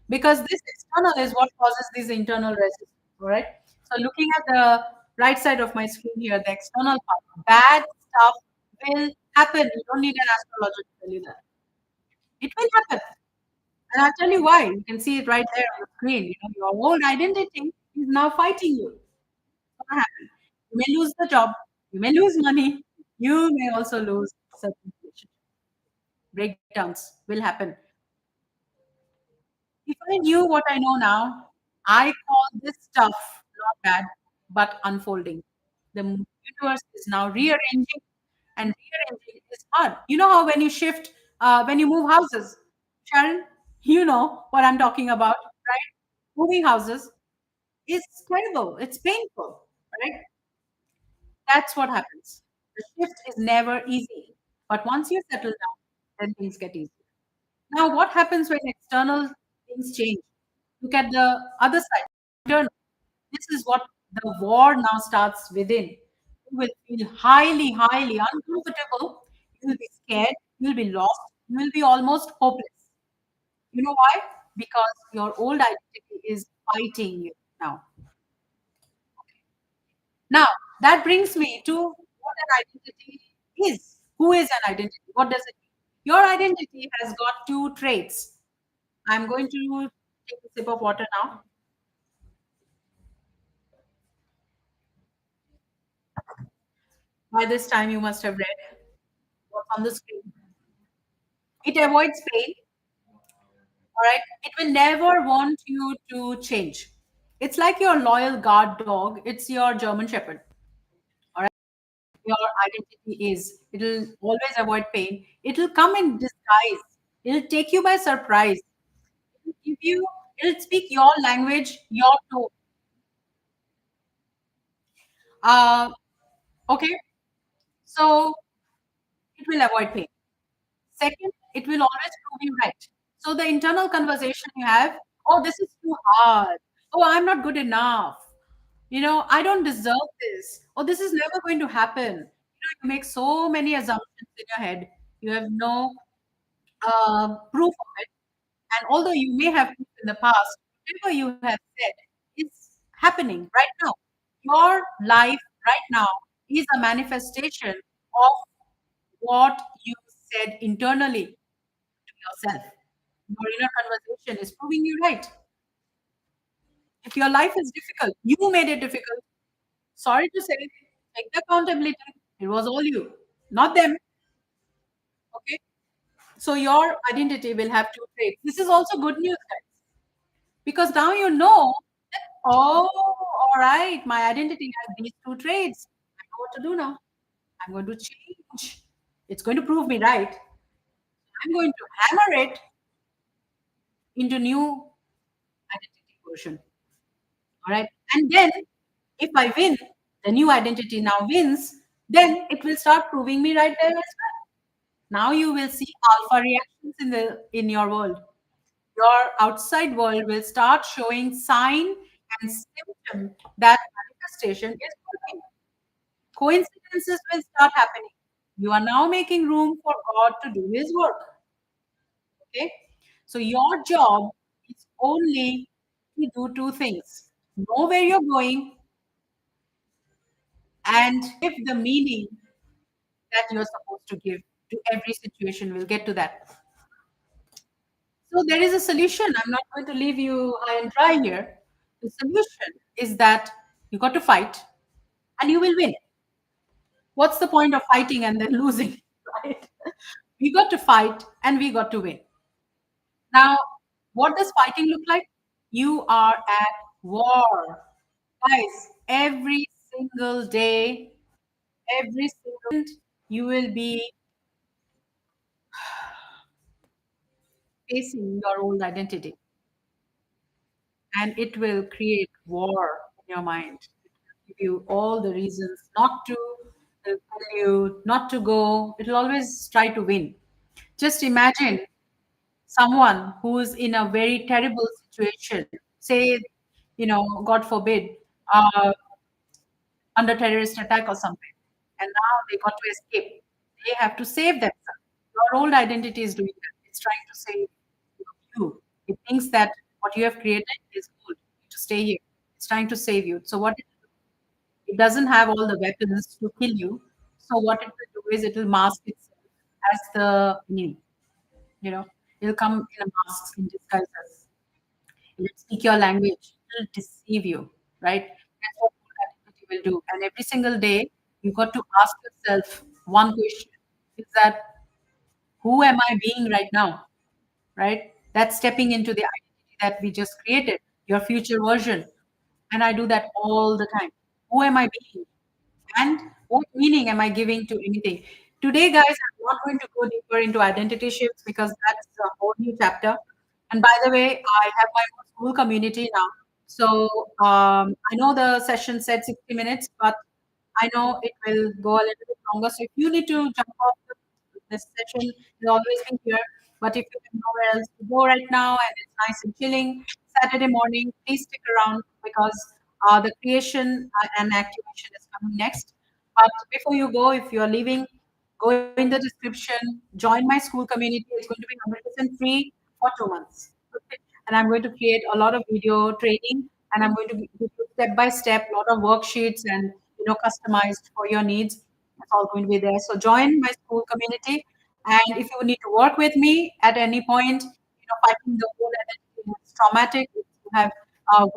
because this external is what causes these internal resistance. All right. So looking at the right side of my screen here, the external part, bad stuff will happen. You don't need an astrologer to tell you that. It will happen. And I'll tell you why. You can see it right there on the screen. You know, your old identity is now fighting you. What's gonna happen? You may lose the job, you may lose money, you may also lose certain relationships. Breakdowns will happen. If I knew what I know now, I call this stuff not bad, but unfolding. The universe is now rearranging, and rearranging is hard. You know how when you shift, when you move houses, Sharon, you know what I'm talking about, right? Moving houses is terrible. It's painful, right? That's what happens. The shift is never easy. But once you settle down, then things get easy. Now, what happens when external things change? Look at the other side. Internal. This is what the war now starts within. You will feel highly, highly uncomfortable. You will be scared. You will be lost. You will be almost hopeless. You know why? Because your old identity is fighting you now. Now, that brings me to what an identity is. Who is an identity? What does it mean? Your identity has got two traits. I'm going to take a sip of water now. By this time, you must have read what's on the screen. It avoids pain, all right? It will never want you to change. It's like your loyal guard dog, it's your German Shepherd, all right? Your identity is. It'll always avoid pain. It'll come in disguise. It'll take you by surprise. If you it'll speak your language, your tone. Uh, okay, so it will avoid pain. Second, it will always prove you right. So the internal conversation you have, oh, this is too hard. Oh, I'm not good enough. You know, I don't deserve this. Oh, this is never going to happen. You know, you make so many assumptions in your head. You have no proof of it. And although you may have proof in the past, whatever you have said is happening right now. Your life right now is a manifestation of what you said internally to yourself. Your inner conversation is proving you right. If your life is difficult, you made it difficult. Sorry to say, take the accountability. It was all you, not them. Okay. So your identity will have two traits. This is also good news, guys, because now you know that, oh, all right, my identity has these two traits. I know what to do now. I'm going to change. It's going to prove me right. I'm going to hammer it into new identity version. All right. And then if I win, the new identity now wins, then it will start proving me right there as well. Now you will see alpha reactions in your world. your outside world will start showing sign and symptom that manifestation is working. Coincidences will start happening. You are now making room for God to do his work. Okay? So your job is only to do two things: know where you're going and give the meaning that you're supposed to give to every situation. We'll get to that. So there is a solution. I'm not going to leave you high and dry here. The solution is that you got to fight and you will win. What's the point of fighting and then losing, right? We got to fight and we got to win. Now, what does fighting look like? You are at war. Guys, every single day, every single you will be facing your old identity, and it will create war in your mind. It will give you all the reasons not to, it'll tell you not to go. It'll always try to win. Just imagine someone who's in a very terrible situation, say, God forbid, uh, under terrorist attack or something, and now they got to escape. They have to save themselves. Your old identity is doing that. It's trying to save you. It thinks that what you have created is good to stay here. It's trying to save you. So what it doesn't have all the weapons to kill you. So what it will do is it will mask itself as the enemy. You know, it'll come in a mask in disguises. It'll speak your language. It'll deceive you, right? That's what identity will do. And every single day, you got to ask yourself one question: is that who am I being right now? Right? That's stepping into the identity that we just created, your future version. And I do that all the time. Who am I being? And what meaning am I giving to anything? Today, guys, I'm not going to go deeper into identity shifts because that's a whole new chapter. And by the way, I have my own school community now. So I know the session said 60 minutes, but I know it will go a little bit longer. So if you need to jump off this session, you'll always be here. But if you have nowhere else to go right now and it's nice and chilling Saturday morning, please stick around because the creation and activation is coming next. But before you go, if you're leaving, go in the description, join my school community. It's going to be 100% free for 2 months. Okay? And I'm going to create a lot of video training and I'm going to give you step by step, a lot of worksheets and customized for your needs. It's all going to be there. So join my school community. And if you need to work with me at any point, fighting the whole identity is traumatic. If you have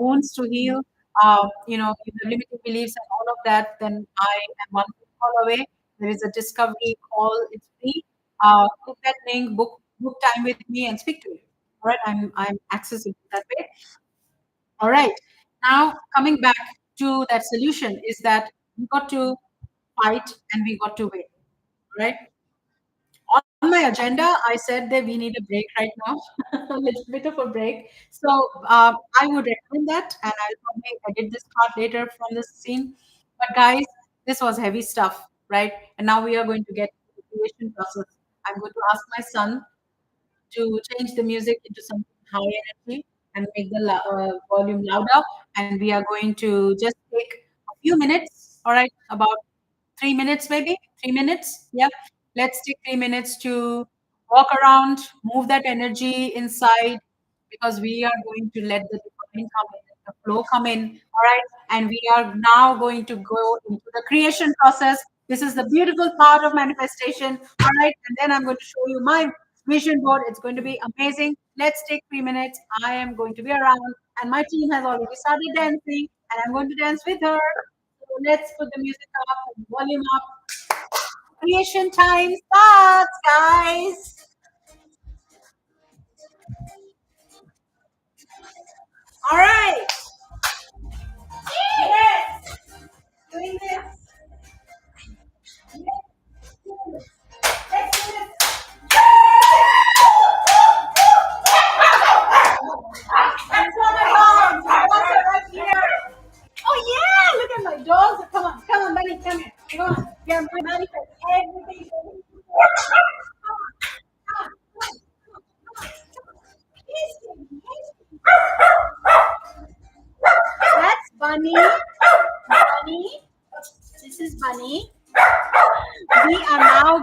wounds to heal, you have limiting beliefs and all of that, then I am one phone call away. There is a discovery call. It's free. Click that link, book time with me, and speak to me. All right, I'm accessible that way. All right. Now coming back to that solution is that we got to fight and we got to win. Right. On my agenda, I said that we need a break right now, a little bit of a break. So I would recommend that, and I'll probably edit this part later from this scene. But guys, this was heavy stuff, right? And now we are going to get to the creation process. I'm going to ask my son to change the music into something high energy and make the volume louder. And we are going to just take a few minutes, all right, about 3 minutes, maybe 3 minutes. Yeah, let's take 3 minutes to walk around, move that energy inside because we are going to let the divine come in, the flow come in. All right. And we are now going to go into the creation process. This is the beautiful part of manifestation. All right. And then I'm going to show you my vision board. It's going to be amazing. Let's take 3 minutes. I am going to be around, and my team has already started dancing, and I'm going to dance with her. So let's put the music up and volume up. Creation time starts, guys. All right. Yes. Doing this. Let's do this. That's not my dogs. My dogs are right here. Oh yeah, look at my dogs. Come on, buddy, come here. Come on. Yeah, manifest everything.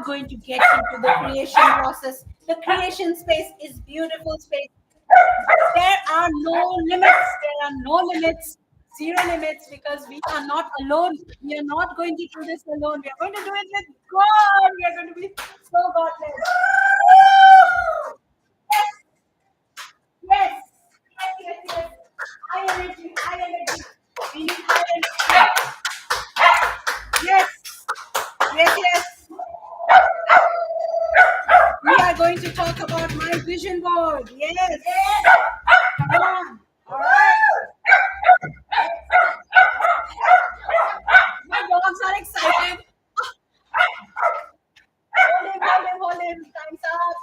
not going to get into the creation process. The creation space is beautiful space. There are no limits. There are no limits. Zero limits, because we are not alone. We are not going to do this alone. We are going to do it with God. We are going to be so godless. Yes. Yes, yes, yes. High energy, high energy. We need high energy. Yes. Yes, yes. We are going to talk about my vision board. Yes. Yes. Come on. All right. My dogs are excited. Hold him, hold him, hold him. Time's up.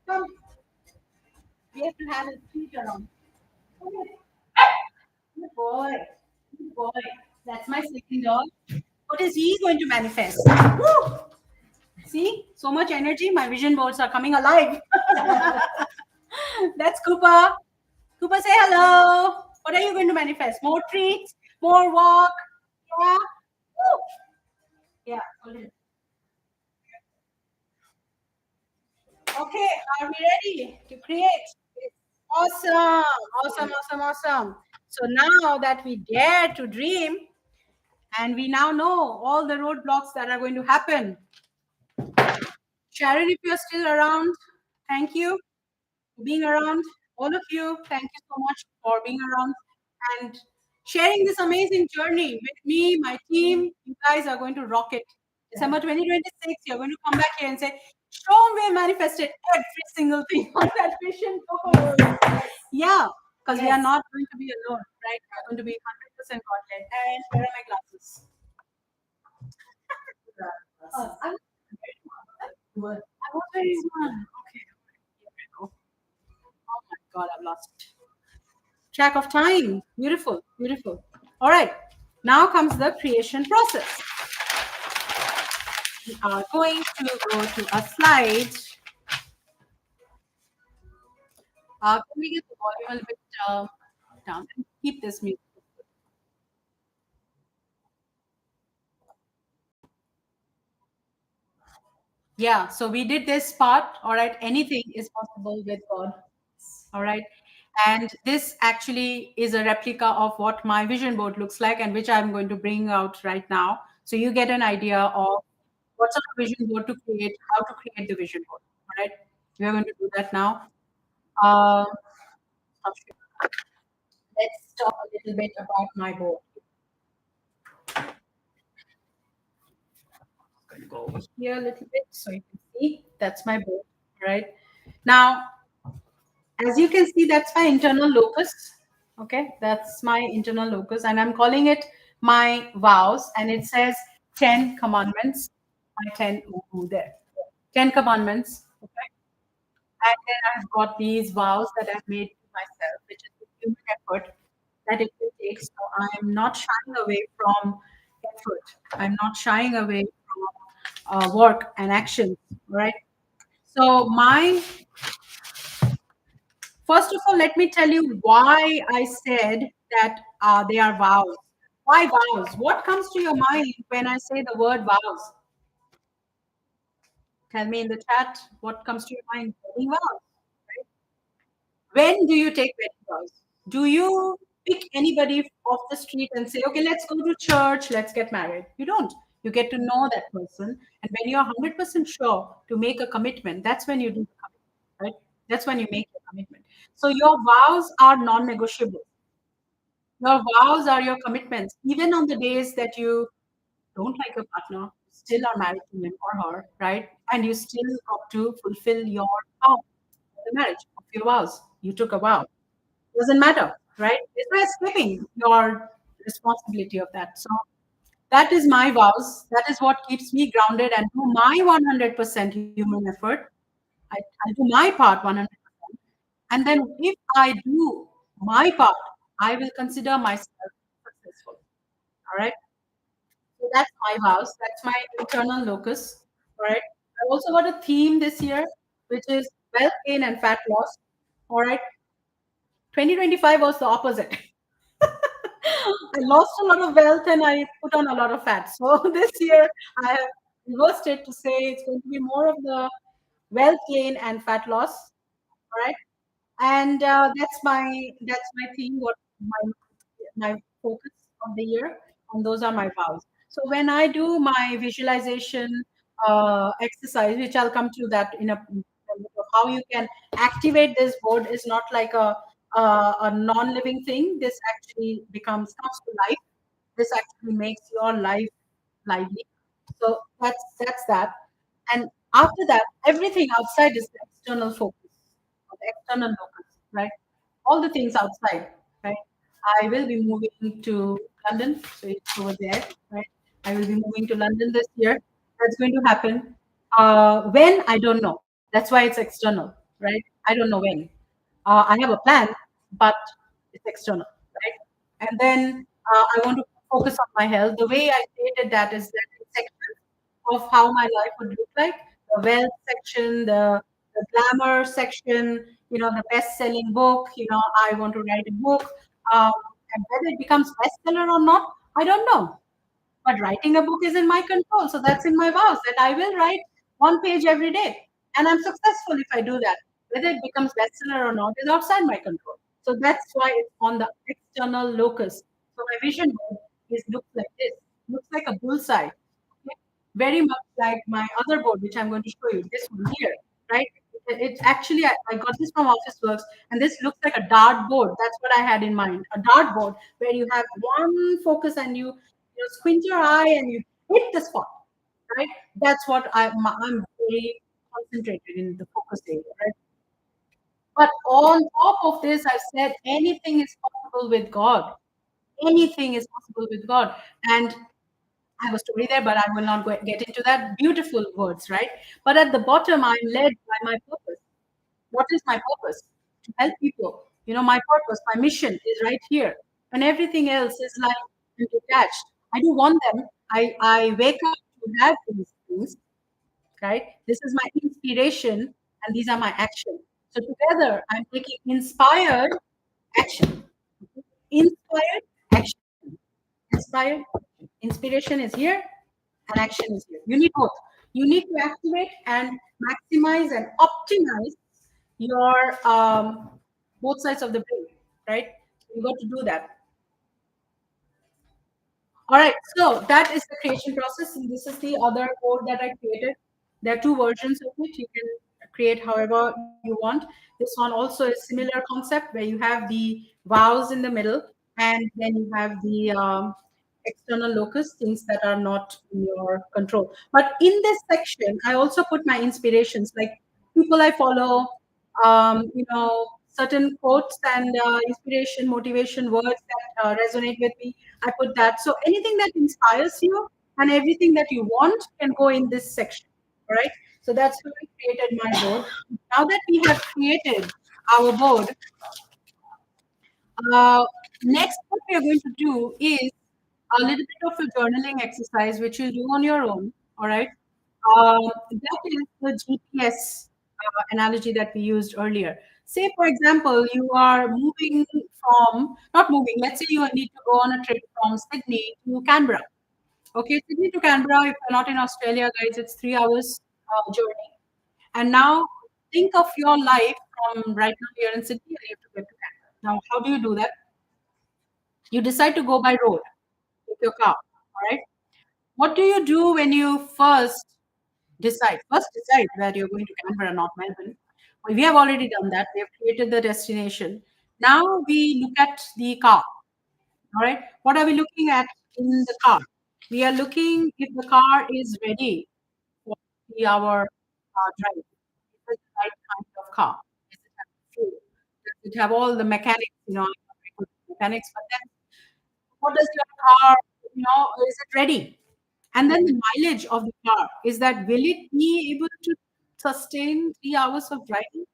Come. We have to have his feet around. Good boy. Good boy. That's my second dog. What is he going to manifest? Woo! See, so much energy. My vision boards are coming alive. That's Koopa. Koopa, say hello. What are you going to manifest? More treats? More walk? Yeah. Woo! Yeah. Hold it. Okay, are we ready to create? Awesome. Awesome, awesome, awesome. So now that we dare to dream, and we now know all the roadblocks that are going to happen. Sharon, if you're still around, thank you for being around. All of you, thank you so much for being around and sharing this amazing journey with me, my team. You guys are going to rock it. December 2026, you're going to come back here and say, Sean, we manifested every single thing on that vision board. Yeah, because we are not going to be alone, right? We're going to be 100% content. And where are my glasses? I'm I was very smart. Okay, here we go. Oh my God, I've lost track of time. Beautiful, beautiful. All right, now comes the creation process. We are going to go to a slide. Can we get the volume a little bit down and keep this music? Yeah, so we did this part. All right, anything is possible with God. All right. And this actually is a replica of what my vision board looks like, and which I'm going to bring out right now. So you get an idea of what sort of vision board to create, how to create the vision board. All right. We are going to do that now. Uh, let's talk a little bit about my board. I'm going to go over here a little bit so you can see that's my board. All right. Now, as you can see, that's my internal locus. Okay, that's my internal locus, and I'm calling it my vows, and it says 10 commandments. My 10, there, 10 commandments. Okay, and then I've got these vows that I've made to myself, which is the human effort that it will take. So I'm not shying away from effort. I'm not shying away from work and action. Right. So my First of all, let me tell you why I said that they are vows. Why vows? What comes to your mind when I say the word vows? Tell me in the chat what comes to your mind. Wedding vows. Right? When do you take wedding vows? Do you pick anybody off the street and say, okay, let's go to church, let's get married? You don't. You get to know that person. And when you're 100% sure to make a commitment, that's when you do the commitment, right? That's when you make your commitment. So your vows are non negotiable. Your vows are your commitments. Even on the days that you don't like your partner, still are married to him or her, right? And you still got to fulfill your vow, the marriage of your vows. You took a vow. Doesn't matter, right? It's not escaping your responsibility of that. So that is my vows. That is what keeps me grounded and do my 100% human effort. I do my part 100%. And then if I do my part, I will consider myself successful. All right. So that's my house. That's my internal locus. All right. I also got a theme this year, which is wealth gain and fat loss. All right. 2025 was the opposite. I lost a lot of wealth and I put on a lot of fat. So this year I have reversed it to say it's going to be more of the wealth gain and fat loss. All right, and that's my thing. What my focus of the year, and those are my vows. So when I do my visualization exercise, which I'll come to that in a how you can activate this board is not like a non-living thing. This actually comes to life. This actually makes your life lively. So that's that. And after that, everything outside is the external focus, or the external locus, right? All the things outside, right? I will be moving to London, so it's over there, right? I will be moving to London this year. That's going to happen. When I don't know. That's why it's external, right? I don't know when. I have a plan, but it's external, right? And then I want to focus on my health. The way I stated that is that in sections of how my life would look like, the wealth section, the glamour section, the best-selling book. I want to write a book, um, and whether it becomes bestseller or not, I don't know. But writing a book is in my control. So that's in my vows that I will write one page every day. And I'm successful if I do that. Whether it becomes bestseller or not is outside my control. So that's why it's on the external locus. So my vision board looks like this. Looks like a bullseye. Okay? Very much like my other board, which I'm going to show you, this one here, right? It's actually, I got this from Office Works, and this looks like a dart board. That's what I had in mind. A dart board where you have one focus and you squint your eye and you hit the spot, right? That's what I'm very concentrated in the focus area, right? But on top of this, I've said anything is possible with God. Anything is possible with God. And I have a story there, but I will not get into that. Beautiful words, right? But at the bottom, I'm led by my purpose. What is my purpose? To help people. My purpose, my mission is right here. And everything else is like I'm detached. I do want them. I wake up to have these things, right? This is my inspiration, and these are my action. So together, I'm taking inspired action. Inspired action. Inspired inspiration is here, and action is here. You need both. You need to activate and maximize and optimize your both sides of the brain, right? You got to do that. All right, so that is the creation process, and this is the other code that I created. There are two versions of it. You can create however you want. This one also is similar concept where you have the vowels in the middle, and then you have the external locus, things that are not in your control. But in this section, I also put my inspirations, like people I follow, certain quotes and inspiration, motivation words that resonate with me. I put that. So anything that inspires you and everything that you want can go in this section. All right. So that's how I created my board. Now that we have created our board, uh, next what we are going to do is a little bit of a journaling exercise, which you'll do on your own. All right. That is the GPS analogy that we used earlier. Say, for example, you are moving not moving, let's say you need to go on a trip from Sydney to Canberra. Okay, Sydney to Canberra, if you're not in Australia, guys, it's 3 hours journey. And now think of your life from right now here in Sydney, and you have to get to Canberra. Now, how do you do that? You decide to go by road with your car. All right. What do you do when you first decide where you're going to Canberra, not Melbourne? Well, we have already done that. We have created the destination. Now we look at the car. All right. What are we looking at in the car? We are looking if the car is ready for 3 hour drive. Is it the right kind of car? Does it have fuel? Does it have all the mechanics? I'm not very good at mechanics, but then what does your car, is it ready? And then the mileage of the car, is that will it be able to sustain 3 hours of driving?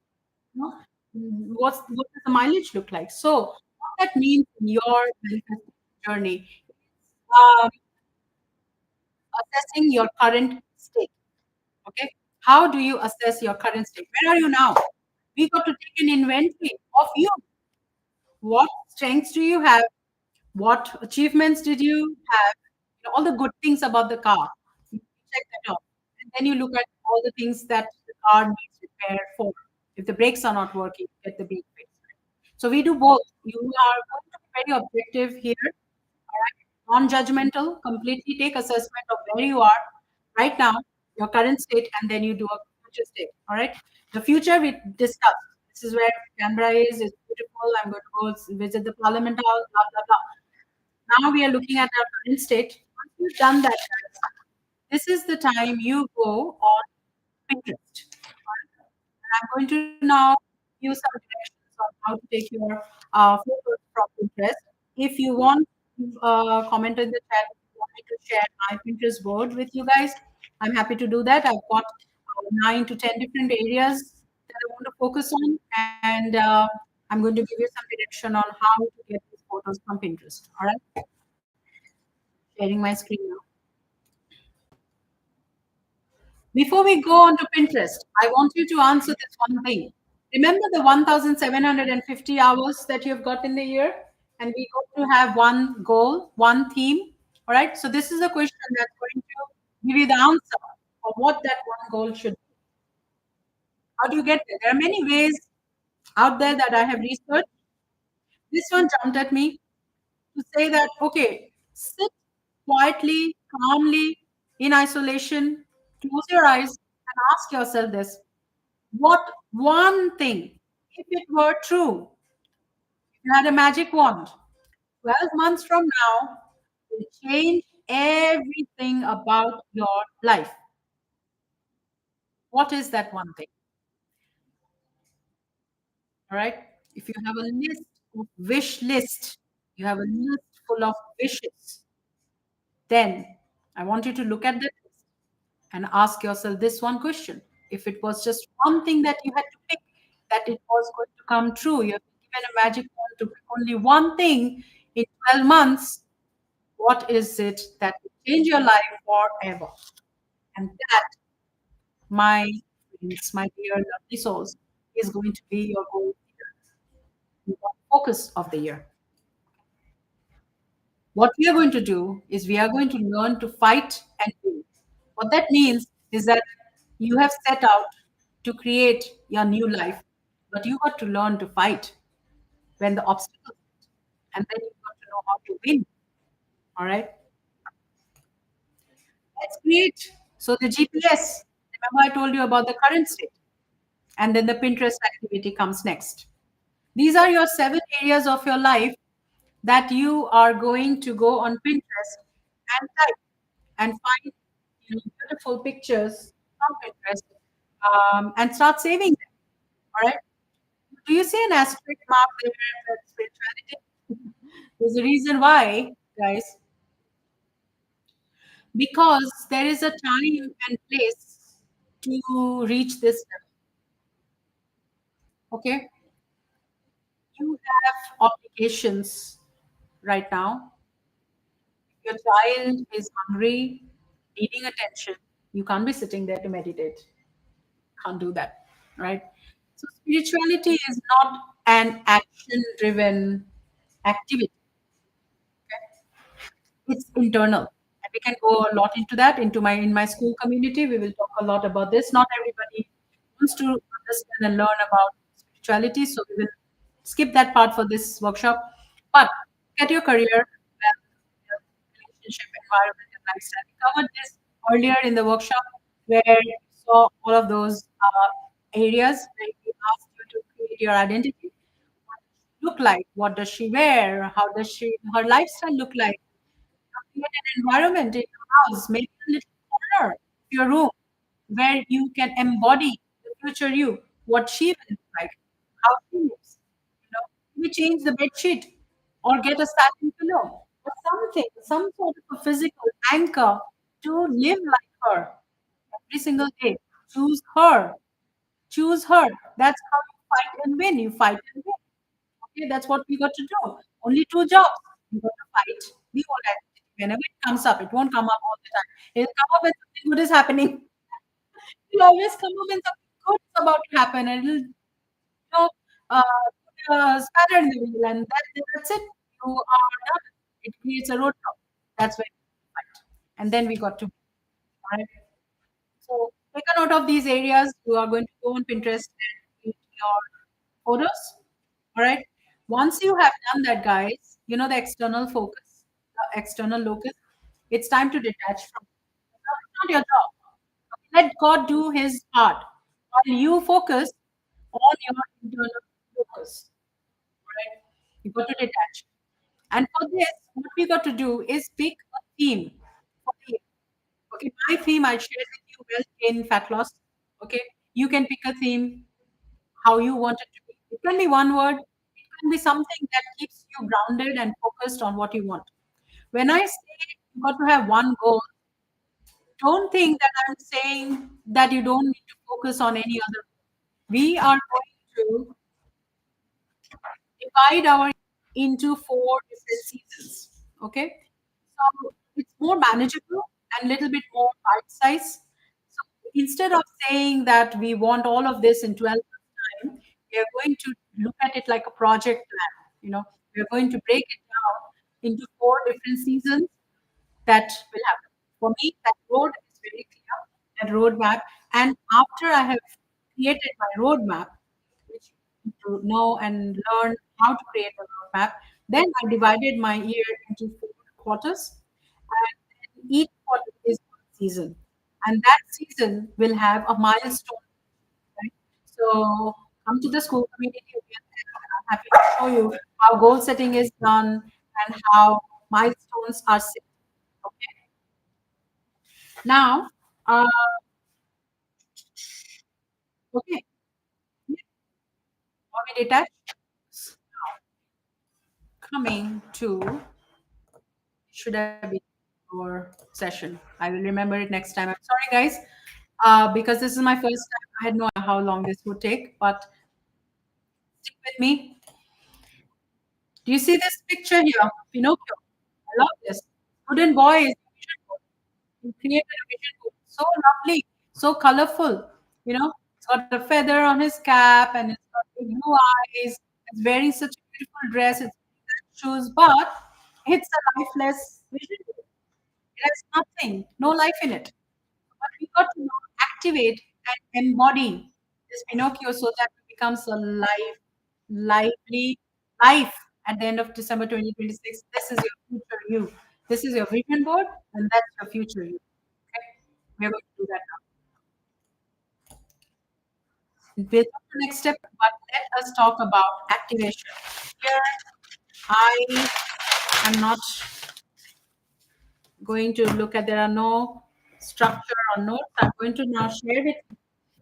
No. What does the mileage look like? So what that means in your manifestation journey, um, assessing your current state. Okay, how do you assess your current state? Where are you now? We got to take an inventory of you. What strengths do you have? What achievements did you have? All the good things about the car. You check that off. And then you look at all the things that the car needs repair for. If the brakes are not working, get the brake fixed. So we do both. You are going to be very objective here, all right? Non-judgmental, completely take assessment of where you are right now, your current state, and then you do a future state. All right. The future we discussed. This is where Canberra is. It's beautiful. I'm going to go visit the Parliament House. Blah blah blah. Now we are looking at our current state. Once you've done that, guys, this is the time you go on Pinterest. And I'm going to now give you some directions on how to take your photos from Pinterest. If you want to comment in the chat, if you want me to share my Pinterest board with you guys, I'm happy to do that. I've got 9 to 10 different areas that I want to focus on, and I'm going to give you some direction on how to get these photos from Pinterest. All right, sharing my screen now. Before we go on to Pinterest, I want you to answer this one thing. Remember the 1,750 hours that you've got in the year? And we got to have one goal, one theme. All right. So this is a question that's going to give you the answer of what that one goal should be. How do you get there? There are many ways out there that I have researched. This one jumped at me to say that, okay, sit quietly, calmly, in isolation, close your eyes, and ask yourself this: what one thing, if it were true, if you had a magic wand, 12 months from now, will change everything about your life? What is that one thing? All right. If you have a list of wish list, you have a list full of wishes, then I want you to look at that list and ask yourself this one question. If it was just one thing that you had to pick, that it was going to come true, you have been given a magic wand to pick only one thing in 12 months, what is it that will change your life forever? And that, my friends, my dear lovely souls, is going to be your goal here, your focus of the year. What we are going to do is we are going to learn to fight and win. What that means is that you have set out to create your new life, but you got to learn to fight when the obstacles hit, and then you got to know how to win. All right, let's create. So the GPS. Remember, I told you about the current state, and then the Pinterest activity comes next. These are your 7 areas of your life that you are going to go on Pinterest and type and find beautiful pictures from Pinterest, and start saving them. All right. Do you see an asterisk mark there for spirituality? There's a reason why, guys, because there is a time and place to reach this level. Okay. You have obligations right now. Your child is hungry, needing attention. You can't be sitting there to meditate. Can't do that, right? So spirituality is not an action-driven activity. It's internal. And we can go a lot into that. In my school community, we will talk a lot about this. Not everybody wants to understand and learn about spirituality, so we will skip that part for this workshop. But get your career, wealth, relationship, environment, and lifestyle. We covered this earlier in the workshop where you saw all of those areas where we asked you to create your identity. What does she look like? What does she wear? How does her lifestyle look like? Create an environment in your house, maybe a little corner of your room where you can embody the future you, what she will look like, how she lives. Maybe change the bed sheet or get a satin pillow or something, some sort of a physical anchor to live like her every single day. Choose her. Choose her. That's how you fight and win. You fight and win. Okay, that's what we got to do. Only 2 jobs. You got to fight the whole identity. Whenever it comes up, it won't come up all the time. It'll come up when something good is happening. It'll always come up when something good is about to happen, and know, put a spanner in the wheel, and that's it. You are done. It creates a roadblock. That's where we fight. And then we got to, all right. So take a note of these areas. You are going to go on Pinterest and create your photos. All right. Once you have done that, guys, you know the external focus, the external locus. It's time to detach from. It's not your job. Okay, let God do His part while you focus on your internal focus. All right. You got to detach. And for this, what we got to do is pick a theme for the year. Okay, my theme I shared with you well in fat loss. Okay, you can pick a theme how you want it to be. It can be one word, it can be something that keeps you grounded and focused on what you want. When I say you got to have one goal, don't think that I'm saying that you don't need to focus on any other. We are going to divide our into four different seasons. Okay, so it's more manageable and little bit more bite size. So instead of saying that we want all of this in 12 months time, we are going to look at it like a project plan. We are going to break it down into four different seasons that will happen. For me, that road is very clear, that roadmap. And after I have created my roadmap, which you need to know and learn how to create a roadmap, then I divided my year into four quarters. And then each quarter is one season. And that season will have a milestone, right? So come to the school community. I'm happy to show you how goal setting is done and how milestones are set. Okay. Now, uh, okay, want me detach? Coming to should have been your session. I will remember it next time. I'm sorry, guys, because this is my first time. I had no idea how long this would take, but stick with me. Do you see this picture here? Pinocchio. I love this. Wooden boy is a vision board. He created a vision board. So lovely, so colorful. It's got a feather on his cap and it's got big blue eyes. It's wearing such a beautiful dress. It's wearing shoes, but it's a lifeless vision board. It has nothing, no life in it. But we got to now activate and embody this Pinocchio so that it becomes a lively life at the end of December 2026. This is your future you. This is your vision board, and that's your future you. Okay? We're going to do that now. We'll go to the next step, but let us talk about activation. Here, I am not going to look at, there are no structure or notes. I'm going to now share with you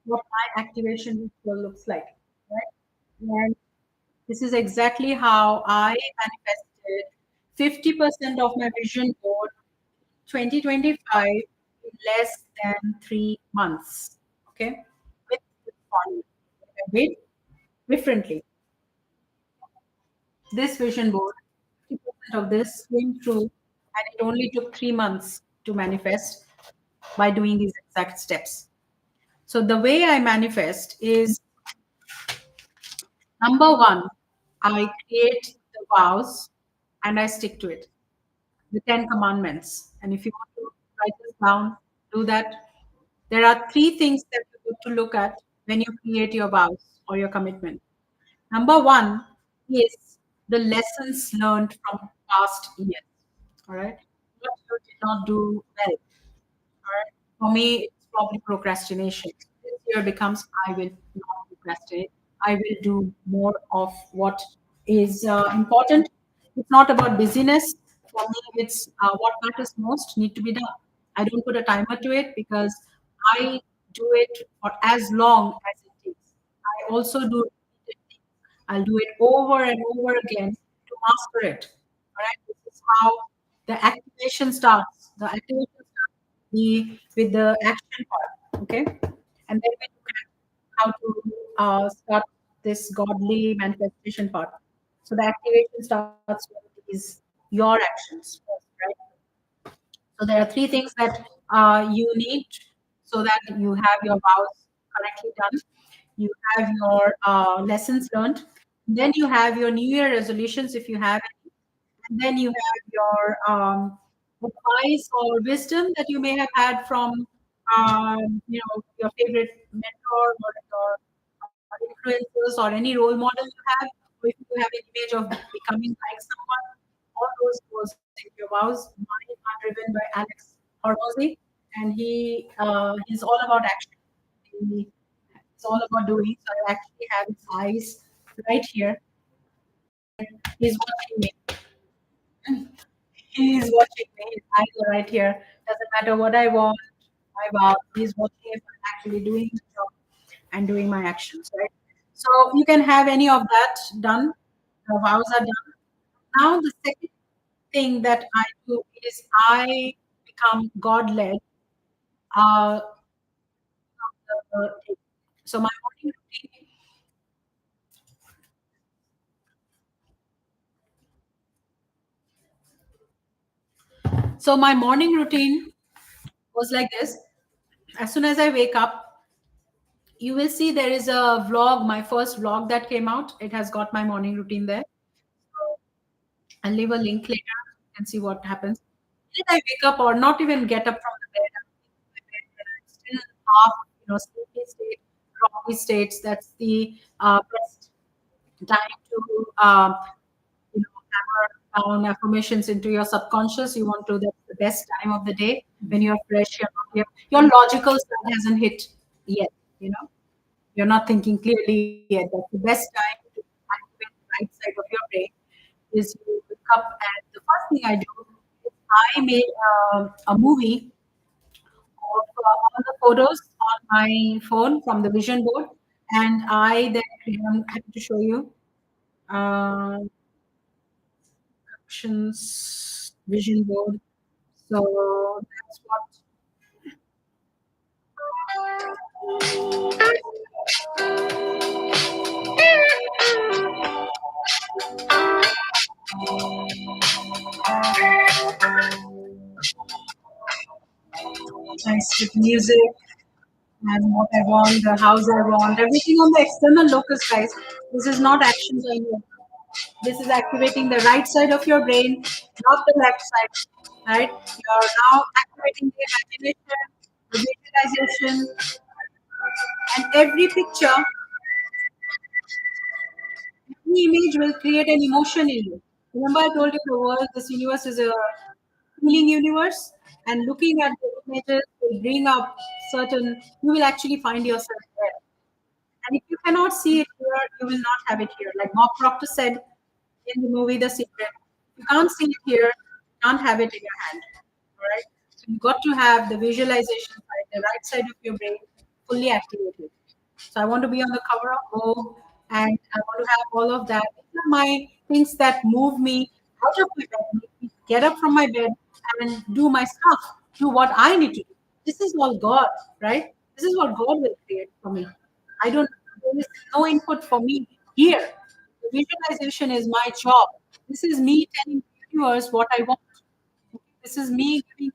what my activation ritual looks like. Right? And this is exactly how I manifested 50% of my vision board 2025 in less than 3 months. Okay? With this formula. I did differently. This vision board, 50% of this came through, and it only took 3 months to manifest by doing these exact steps. So the way I manifest is number one, I create the vows and I stick to it. The 10 commandments. And if you want to write this down, do that. There are three things that you need to look at when you create your vows or your commitment. Number one is the lessons learned from past years. All right. What you did not do well. All right. For me, it's probably procrastination. This year becomes I will not procrastinate. I will do more of what is important. It's not about busyness. For me, it's what matters most need to be done. I don't put a timer to it because I do it for as long as it takes. I also do repeated things. I'll do it over and over again to master it. All right. This is how the activation starts. The activation starts with the action part. Okay. And then we look at how to start this godly manifestation part. So the activation starts with these your actions first, right? So there are three things that you need so that you have your vows correctly done. You have your lessons learned. Then you have your New Year resolutions if you have any. And then you have your advice or wisdom that you may have had from your favorite mentor or your influencers or any role model you have, or if you have an image of becoming like someone. All those goes into your vows. Mine are driven by Alex Hormozy, and he's all about action. He, it's all about doing. So I actually have his eyes right here. He's watching me. He's watching me. His eyes are right here. Doesn't matter what I want, my vow. He's watching if I'm actually doing the job and doing my actions, right? So you can have any of that done. The vows are done. Now the second thing that I do is I become God led. Uh, so my morning routine. So my morning routine was like this. As soon as I wake up, you will see there is a vlog, my first vlog that came out. It has got my morning routine there. So I'll leave a link later and see what happens. Did I wake up or not even get up from the bed? I'm still half, sleepy state, groggy states. That's the best time to hammer down affirmations into your subconscious. You want to, that's the best time of the day when you're fresh, your logical side hasn't hit yet, you know. You're not thinking clearly yet. That's the best time to activate the right side of your brain is you wake up and the first thing I do is I made a movie of all the photos on my phone from the vision board, and I then I'm happy to show you uh, options vision board. So that's what nice with music and what I want, the house I want, everything on the external locus, guys. This is not actions on you. This is activating the right side of your brain, not the left side. Right? You're now activating the imagination, the visualization, and every picture, every image will create an emotion in you. Remember, I told you the world, this universe is a feeling universe, and looking at the images will bring up certain, you will actually find yourself there. And if you cannot see it here, you will not have it here. Like Bob Proctor said in the movie The Secret, you can't see it here, you can't have it in your hand. All right. So you got to have the visualization side, the right side of your brain fully activated. So I want to be on the cover of Vogue and I want to have all of that. These are my things that move me out of my bed, make me get up from my bed and do my stuff, do what I need to do. This is all God, right? This is what God will create for me. I don't, there is no input for me here. The visualization is my job. This is me telling the universe what I want. This is me giving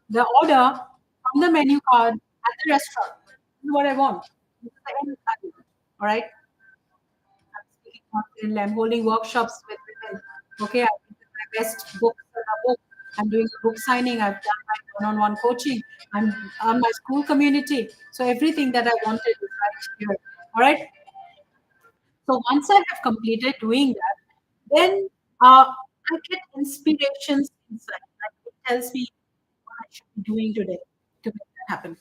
the order from the menu card at the restaurant. This is what I want. This is the end argument. All right. I'm speaking confidently. I'm holding workshops with women. Okay. I'm giving my best book, book. I'm doing a book signing. I've done my one-on-one coaching. I'm on my school community. So everything that I wanted is right here. All right. So once I have completed doing that, then I get inspirations inside. Like it tells me what I should be doing today to make that happen.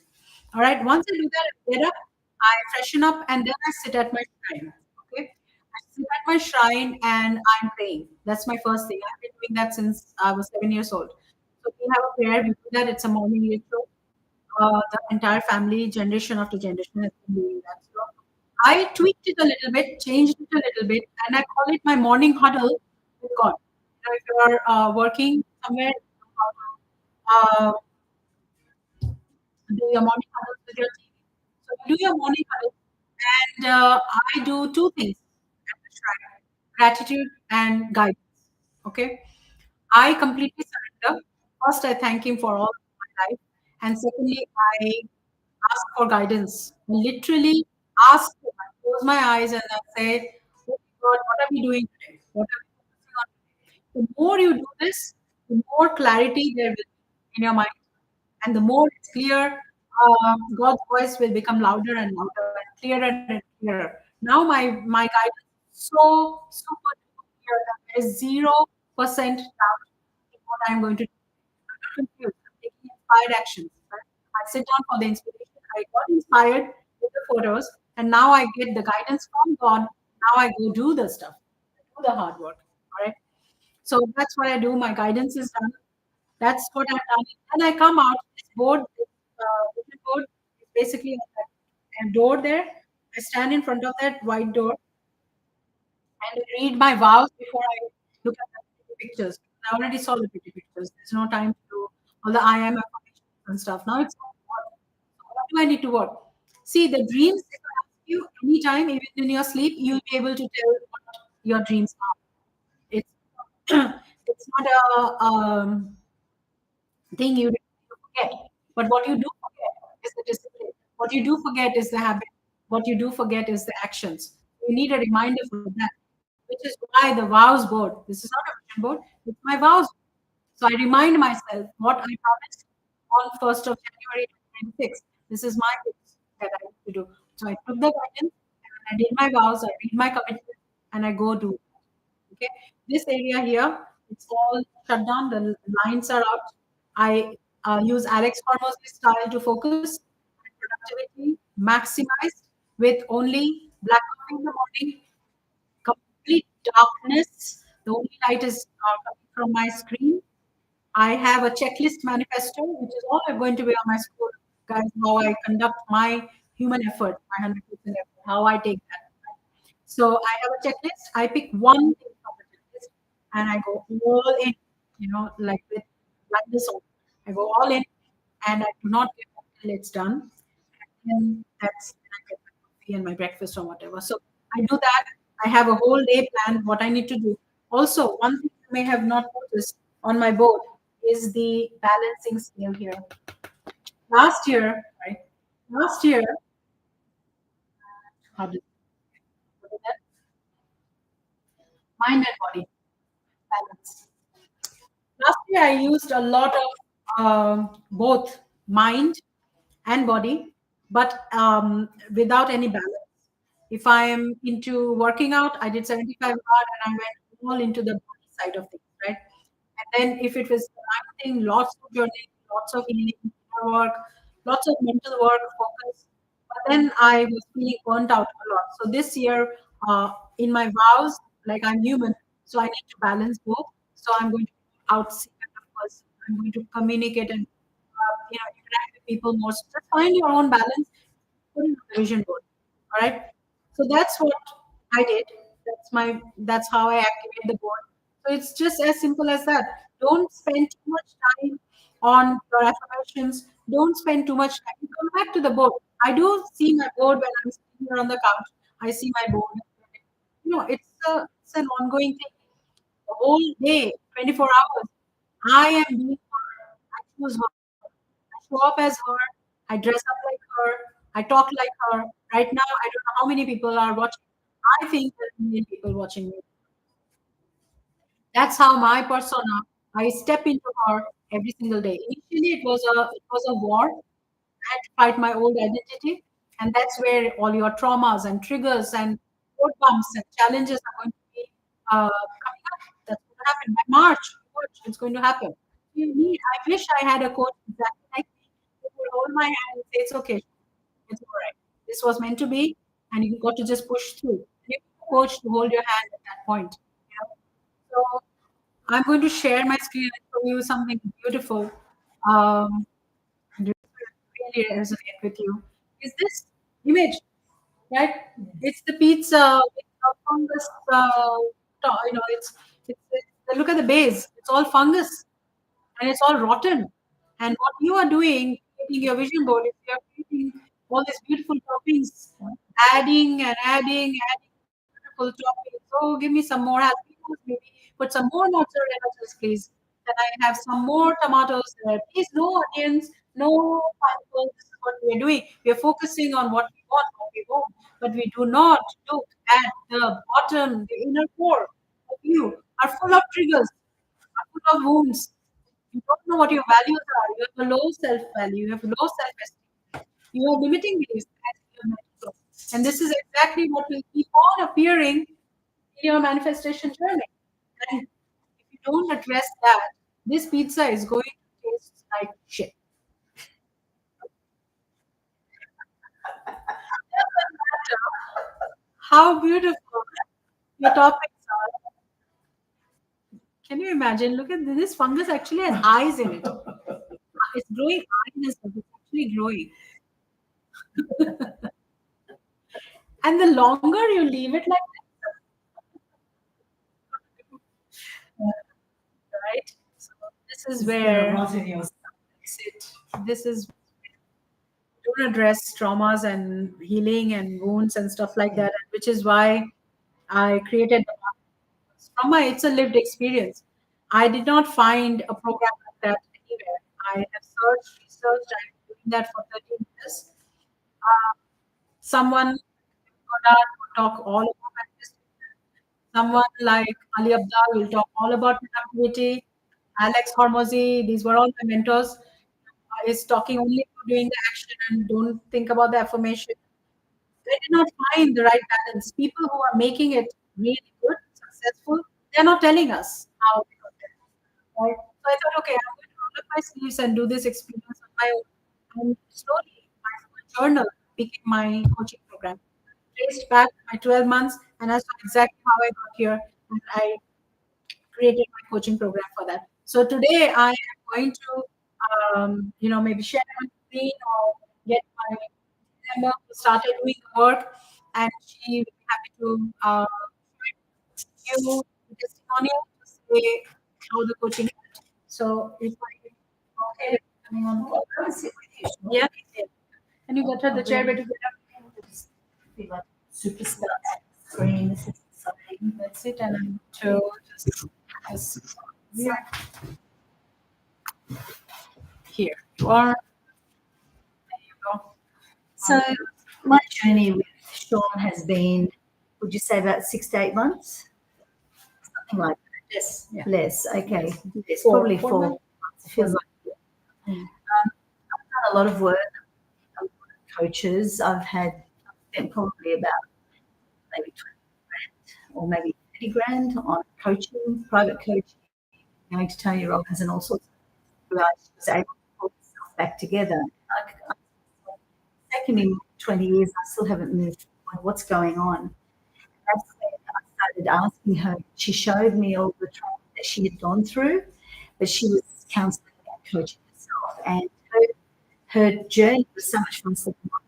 All right. Once I do that, I get up, I freshen up, and then I sit at my shrine. Okay. I sit at my shrine and I'm praying. That's my first thing. I've been doing that since I was 7 years old. So we have a prayer. We do that. It's a morning ritual. The entire family, generation after generation, has been doing that. So I tweaked it a little bit, changed it a little bit, and I call it my morning huddle with God. If you're working somewhere, uh, do your morning huddle with your team. So you do your morning huddle, and I do two things at the shrine: gratitude and guidance. Okay, I completely surrender. First, I thank Him for all of my life, and secondly, I ask for guidance. I literally ask Him. I close my eyes and I say, "Oh God, what are we doing today? What are we focusing on today?" The more you do this, the more clarity there will be in your mind, and the more it's clear, God's voice will become louder and louder and clearer and clearer. Now my guidance is so super duper clear that there is 0% doubt in what I'm going to do. I'm not confused. I'm taking inspired actions. Right? I sit down for the inspiration. I got inspired with the photos, and now I get the guidance from God. Now I go do the stuff, do the hard work. All right. So that's what I do. My guidance is done. That's what I've done. And I come out, this board, this vision board is basically a door there. I stand in front of that white door and read my vows before I look at the pretty pictures. I already saw the pretty pictures. There's no time to do all the I am affirmations and stuff. Now it's all work. So what do I need to work? See, the dreams, if I ask you anytime, even in your sleep, you'll be able to tell what your dreams are. It's it's not a thing you forget. But what you do forget is the discipline. What you do forget is the habit. What you do forget is the actions. You need a reminder for that, which is why the vows board. This is not a vision board. It's my vows. So I remind myself what I promised on 1st of January 2026. This is my things that I need to do. So I took the guidance and I did my vows. I read my commitment and I go do. Okay, this area here, it's all shut down. The lines are out. I use Alex Hormozy's style to focus and productivity maximized with only black coffee in the morning, complete darkness. The only light is coming from my screen. I have a checklist manifesto, which is all going to be on my school, guys, how I conduct my human effort, my 100% effort, how I take that. So I have a checklist. I pick one thing from the checklist and I go all in, like with blindness on. I go all in and I do not give up till it's done. And that's when I get my coffee and my breakfast or whatever. So I do that. I have a whole day plan what I need to do. Also, one thing you may have not noticed on my board is the balancing scale here. Last year, right? Last year, how did that? Mind and body balance. Last year, I used a lot of both mind and body, but without any balance. If I am into working out, I did 75 hard and I went all into the body side of things, right? And then if it was writing, lots of journaling, lots of healing, inner work, lots of mental work, focus. But then I was feeling burnt out a lot. So this year, in my vows, like I'm human, so I need to balance both. So I'm going to be outsee kind of person. I'm going to communicate and interact with people more. So just find your own balance, put it on the vision board. All right. So that's what I did. That's how I activate the board. So it's just as simple as that. Don't spend too much time on your affirmations. Don't spend too much time. Come back to the board. I do see my board when I'm sitting here on the couch. I see my board. It's an ongoing thing. The whole day, 24 hours. I am being her. I choose her. I show up as her. I dress up like her. I talk like her. Right now, I don't know how many people are watching. I think there's a million people watching me. That's how my persona. I step into her every single day. Initially, it was a war. I had to fight my old identity, and that's where all your traumas and triggers and road bumps and challenges are going to be coming up. That's going to happen by March. March, it's going to happen. You need. I wish I had a coach exactly like me who would hold my hand and say, "It's okay, it's all right. This was meant to be, and you got to just push through." And you need a coach to hold your hand at that point. So I'm going to share my screen and show you something beautiful. Um, really resonate with you is this image, right? It's the pizza with a fungus. Look at the base. It's all fungus and it's all rotten. And what you are doing, creating your vision board, is you are creating all these beautiful toppings, adding and adding, adding beautiful toppings. Oh, give me some more jalapenos, maybe put some more mozzarella cheese, please. Then I have some more tomatoes there. Please, no onions, no pineapple. This is what we are doing. We are focusing on what we want, what we want, but we do not look at the bottom, the inner core of you are full of triggers. full of wounds. You don't know what your values are. You have a low self-value. You have low self-esteem. You have limiting beliefs as your mental. And this is exactly what will keep on appearing in your manifestation journey. And if you don't address that, this pizza is going to taste like shit. Doesn't matter how beautiful your topics are. Can you imagine? Look at this fungus actually has eyes in it. It's growing eyes and stuff. It's actually growing. And the longer you leave it like that, right? So this is where this is don't address traumas and healing and wounds and stuff like that, which is why I created the trauma. It's a lived experience. I did not find a program like that anywhere. I have searched, researched. I've been doing that for 13 years. Someone would talk all about manifestation. Someone like Ali Abdal will talk all about productivity. Alex Hormozy, these were all my mentors. Is talking only about doing the action and don't think about the affirmation. They did not find the right balance. People who are making it really good, successful, they're not telling us how they got there. Right? So I thought, okay, I'm going to roll up my sleeves and do this experience on my own. And slowly, my full journal became my coaching program. Traced back my 12 months, and I saw exactly how I got here. And I created my coaching program for that. So today I am going to, maybe share my screen or get my member who started doing the work, and she will be happy to give you the testimonial to say how the coaching went. So if I okay with coming on board. Yeah. Yeah. Can you get her the chair better? Be like superstar screen. This is exciting. That's it, and I'm to just yeah. Here you are. There you go. So my journey with Sean has been, would you say about 6 to 8 months? Something like that. Yes. Yeah. Less. Okay. It's Four. probably 4 months. It feels like I've done a lot of work, a lot of coaches. I've spent probably about maybe 20 grand or maybe 30 grand on coaching, private coaching, going to Tony Robbins and all sorts of things. I was able to pull myself back together. It's taken me 20 years. I still haven't moved on. What's going on? That's when I started asking her. She showed me all the trauma that she had gone through, but she was counselling and coaching herself. And her journey was so much faster than mine.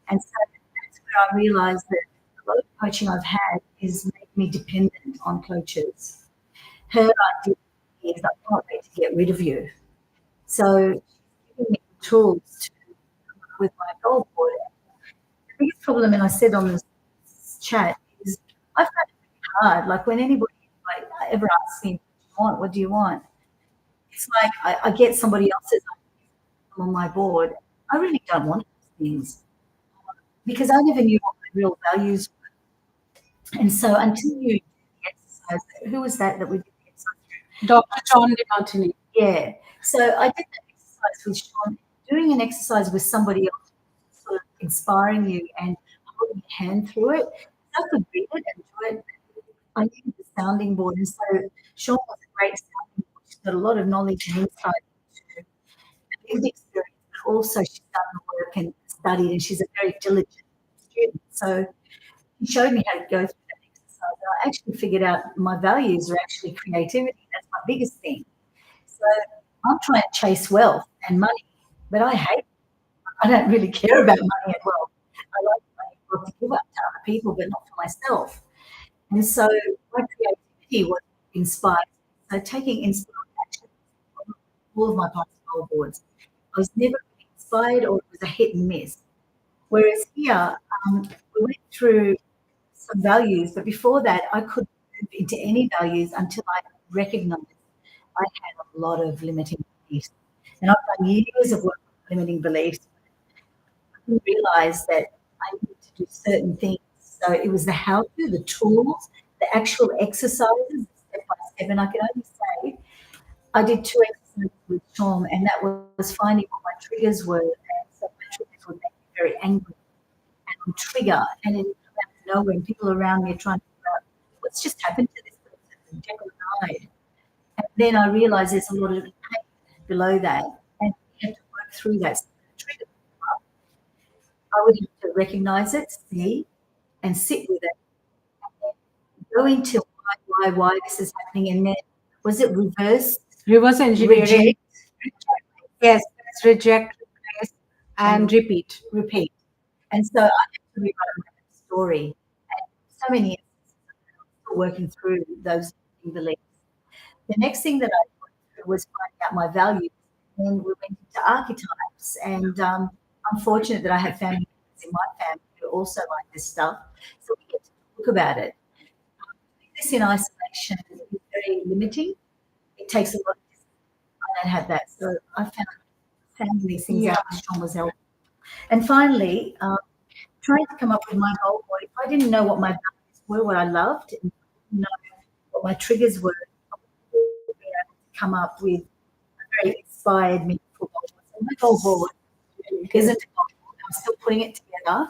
And so that's where I realized that a lot of coaching I've had is made me dependent on coaches. Her idea is I can't wait to get rid of you. So she's giving me tools to come up with my goal board. The biggest problem, and I said on this chat, is I find it really hard. Like when anybody ever asks me, what do you want? It's like I get somebody else's on my board. I really don't want those things because I never knew what my real values were. And so until you do the exercise, who was that we did the exercise through? Dr. John DeMartini. Yeah. So I did that exercise with Sean. Doing an exercise with somebody else, sort of inspiring you and holding your hand through it. I could read it and do it. I needed the sounding board. And so Sean was a great sounding board. She's got a lot of knowledge and insight into the lived experience, but also she's done the work and studied, and she's a very diligent student. So he showed me how to go through that exercise. I actually figured out my values are actually creativity. That's my biggest thing. So I'm trying to chase wealth and money, but I don't really care about money and wealth. I like money to give up to other people, but not for myself. And so my creativity was inspired. So taking inspired action from all of my past goal boards. I was never really inspired, or it was a hit and miss. Whereas here, we went through some values, but before that, I couldn't move into any values until I recognized I had a lot of limiting beliefs. And I've done years of work with limiting beliefs. I didn't realize that I needed to do certain things. So it was the how-to, the tools, the actual exercises, step by step. And I can only say I did 2 exercises with Sean, and that was finding what my triggers were. And so my triggers would make me very angry and on trigger, and it would come out of nowhere, and people around me are trying to figure out what's just happened to this person, and Jekyll and Hyde. And then I realised there's a lot of pain below that, and you have to work through that. So the trigger would come up. I would have to recognise it, see, and sit with it, and then go into why this is happening, and then was it reverse, Reverse engineering. reject, Yes, let's reject, replace, and repeat. repeat. And so I had to rewrite my own story. And so many instances I'm still working through those beliefs. The next thing that I went through was finding out my values. And we went into archetypes. And I'm fortunate that I have family members in my family who also like this stuff. So we get to talk about it. Doing this in isolation is very limiting. It takes a lot of discipline. I don't have that. So I found finding these things out with Sean was helpful. And finally, trying to come up with my goal. If I didn't know what my values were, what I loved, and didn't know what my triggers were, I would be able to come up with a very inspired, meaningful goal. So my goal board isn't a goal board. I'm still putting it together, but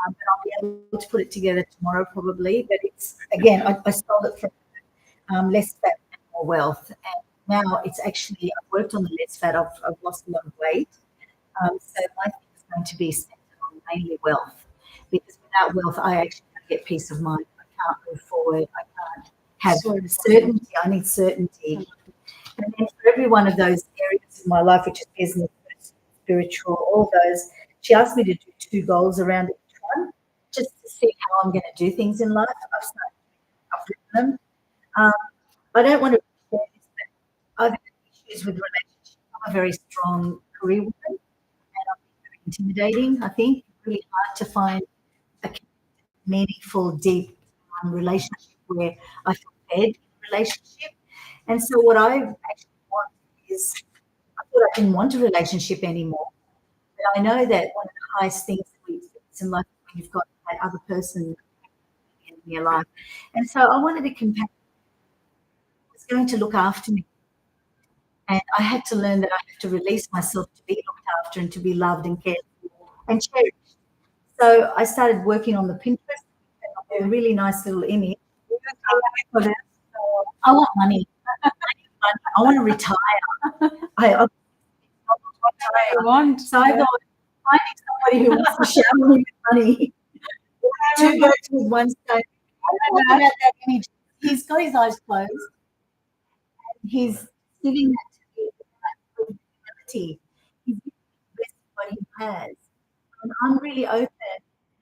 I'll be able to put it together tomorrow probably. But it's, again, I stole it from Less Fat and More Wealth. And now it's actually, I've worked on the less fat. I've lost a lot of weight. So my thing is going to be centered on mainly wealth, because without wealth, I actually don't get peace of mind. I can't move forward. I can't have certainty. I need certainty. And then for every one of those areas in my life, which is business, spiritual, all those, she asked me to do 2 goals around each one, just to see how I'm going to do things in life. I've written them. I don't want to share this, but I've had issues with relationships. I'm a very strong career woman, and I'm very intimidating. I think it's really hard to find a meaningful, deep relationship where I feel fed in a relationship. And so what I actually want is, I thought I didn't want a relationship anymore, but I know that one of the highest things that we experience in life is when you've got that other person in your life. And so I wanted a companion who was going to look after me. And I had to learn that I have to release myself to be looked after and to be loved and cared for and cherished. So I started working on the Pinterest, a really nice little image. I want money. I want to retire. I want. So I thought, finding somebody who wants to shower me with money. 2 birds with one stone. What about that image? He's got his eyes closed. He's giving that to me with humility. He's giving the best of what he has. And I'm really open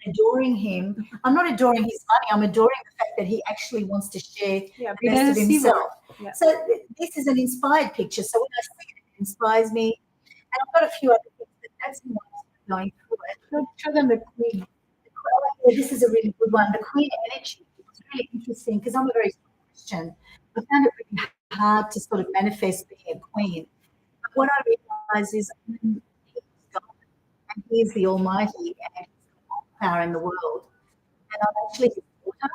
and adoring him. I'm not adoring his money. I'm adoring the fact that he actually wants to share the best of himself. Yeah. So this is an inspired picture. So when I see it, it inspires me. And I've got a few other things, but that's what I'm going through it. Show them the Queen. This is a really good one. The Queen energy was really interesting because I'm a very Christian. I found it really hard to sort of manifest being a queen. But what I realised is he's God and he is the Almighty and he's got all power in the world. And I'm actually his daughter.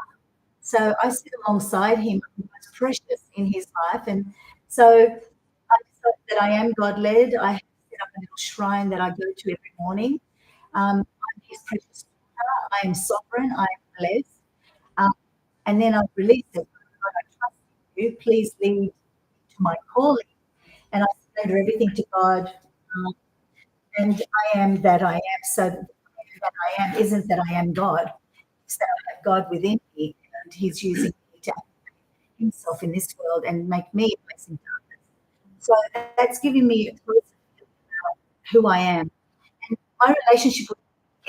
So I sit alongside him, most precious in his life. And so I decided that I am God-led. I have set up a little shrine that I go to every morning. I'm his precious daughter. I am sovereign. I am blessed. And then I've released it. God, I trust you. Please lead to my calling. And I surrender everything to God. And I am that I am. So that I am isn't that I am God. It's that I have God within me. And he's using me to activate himself in this world and make me a blessing to others. So that's giving me a closer feel about who I am. And my relationship with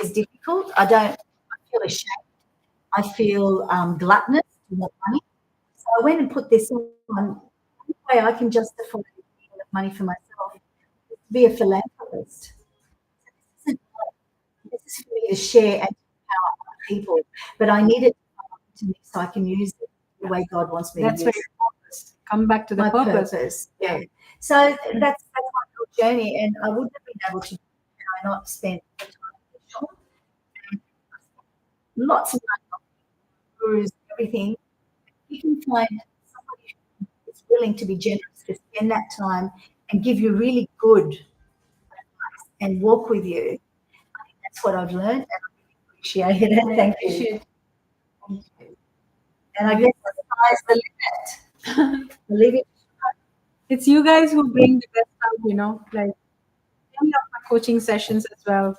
is difficult. I feel ashamed. I feel gluttonous to want money. So I went and put this on. One way I can justify giving money for myself is to be a philanthropist. So this is for me to share and to empower other people, but I need it to me so I can use it the way God wants me to use it. That's very purpose. Come back to the My purpose. Yeah. So that's my little journey, and I wouldn't have been able to do it had I not spent the time with Sean. And lots of money, gurus, everything. You can find somebody who is willing to be generous to spend that time and give you really good advice and walk with you. I think that's what I've learned, and I really appreciate it. Thank you. Appreciate. And I guess the sky's the limit. I'll leave it. It's you guys who bring the best out, like many of my coaching sessions as well.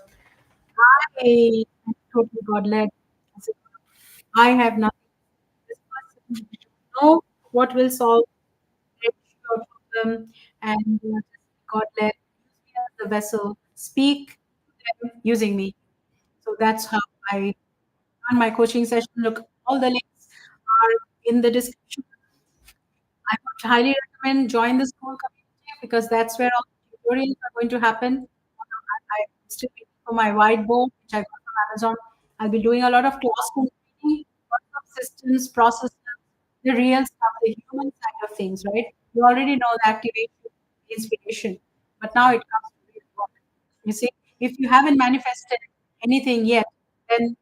I am totally God led. I have nothing. This person know what will solve your problem, and God led. Use me as the vessel. Speak to them using me. So that's how I run my coaching session. Look, all the links are in the description. I would highly recommend join the SKOOL community because that's where all the tutorials are going to happen. I'm still waiting for my whiteboard, which I got from Amazon. I'll be doing a lot of classroom training, lots of systems, processes, the real stuff, the human side of things, right? You already know the activation, the inspiration, but now it comes to real work. You see, if you haven't manifested anything yet, then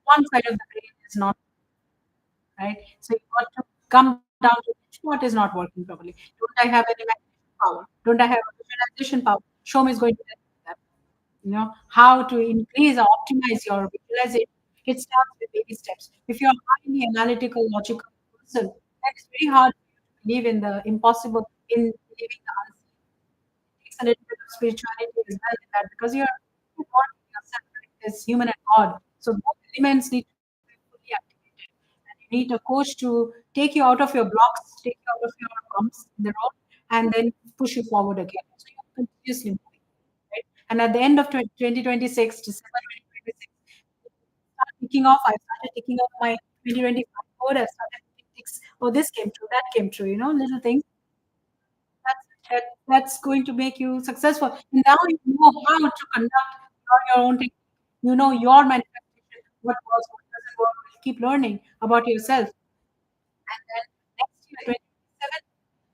one side of the brain is not right. So you got to come down to what is not working properly. Don't I have any imagination power? Don't I have a visualization power? Show me is going to tell you that. How to increase or optimize your visualization. It starts with baby steps. If you're a highly analytical, logical person, then it's very hard for you to believe in the impossible, in believing the unseen. It takes a little bit of spirituality as well in that because you're working yourself right, as human and God. So both elements need to be fully activated. And you need a coach to take you out of your blocks, take you out of your bumps in the road, and then push you forward again. So you're continuously moving. Right? And at the end of 2026, December 2026, start ticking off. I started ticking off my 2025 code. I started putting ticks. Oh, this came true, that came true, little things. That's going to make you successful. And now you know how to conduct your own technique. You know your manifestation, what works, what doesn't work. Keep learning about yourself. And then next year, 2027,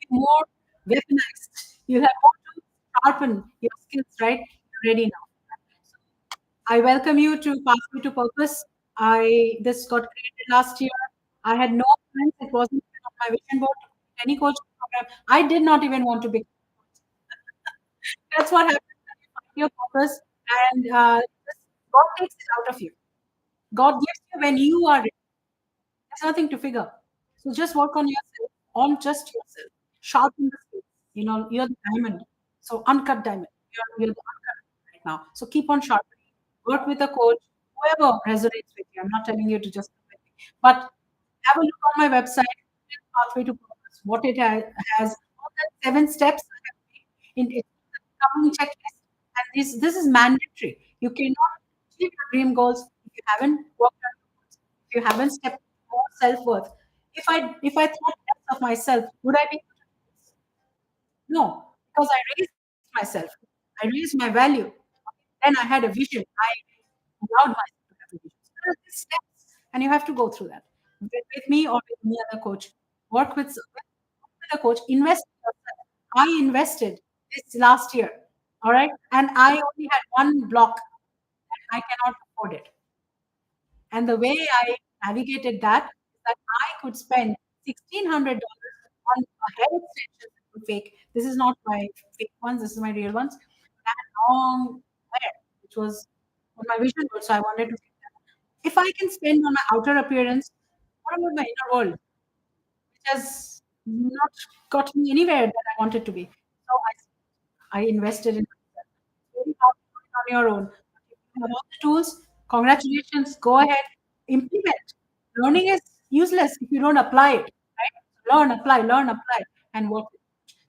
be more weaponized. You'll have more to sharpen your skills, right? You're ready now. So I welcome you to Pathway to Purpose. This got created last year. I had no plans. It wasn't even on my vision board to create any coaching program. I did not even want to be. That's what happens when you find your purpose, and God takes it out of you. God gives you when you are ready. There's nothing to figure. So just work on yourself, on just yourself. Sharpen the skills. You're the diamond. So uncut diamond. You're the uncut right now. So keep on sharpening. Work with a coach, whoever resonates with you. I'm not telling you to just come with me. But have a look on my website, Pathway to Purpose, what it has, all the 7 steps I have made in it's a becoming checklist. And this is mandatory. You cannot achieve your dream goals if you haven't worked on your goals, if you haven't stepped more self-worth. If I thought less of myself, would I be able to do this? No, because I raised myself. I raised my value. Then I had a vision. I allowed myself to have a vision. So there are these steps, and you have to go through that with me or with any other coach. Work with a coach. Invest in yourself. I invested this last year. All right, and I only had one block, and I cannot afford it. And the way I navigated that is that I could spend $1,600 on a hair extensions that were fake. This is not my fake ones, this is my real ones. I had long hair, which was on my vision board, so I wanted to get that. If I can spend on my outer appearance, what about my inner world, which has not got me anywhere that I wanted to be? So I invested in myself. It's very hard to do it on your own. If you have all the tools, congratulations, go ahead, implement. Learning is useless if you don't apply it, right? Learn, apply, and work.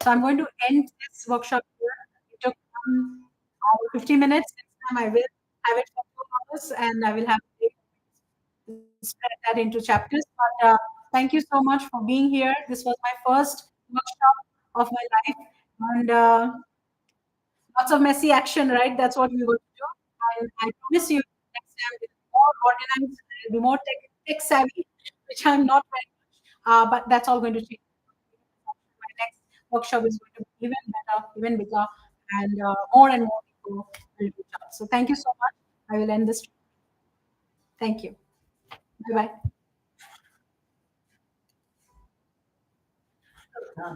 So I'm going to end this workshop here. It took 1 hour, 50 minutes. Next time I will have it for 2 hours and I will have spread that into chapters. But thank you so much for being here. This was my first workshop of my life. And lots of messy action, right? That's what we're going to do. I promise you next time will be more organized, will be more tech savvy, which I'm not very much. But that's all going to change. My next workshop is going to be even better, even bigger, and more and more people will reach out. So thank you so much. I will end this. Thank you. Bye bye.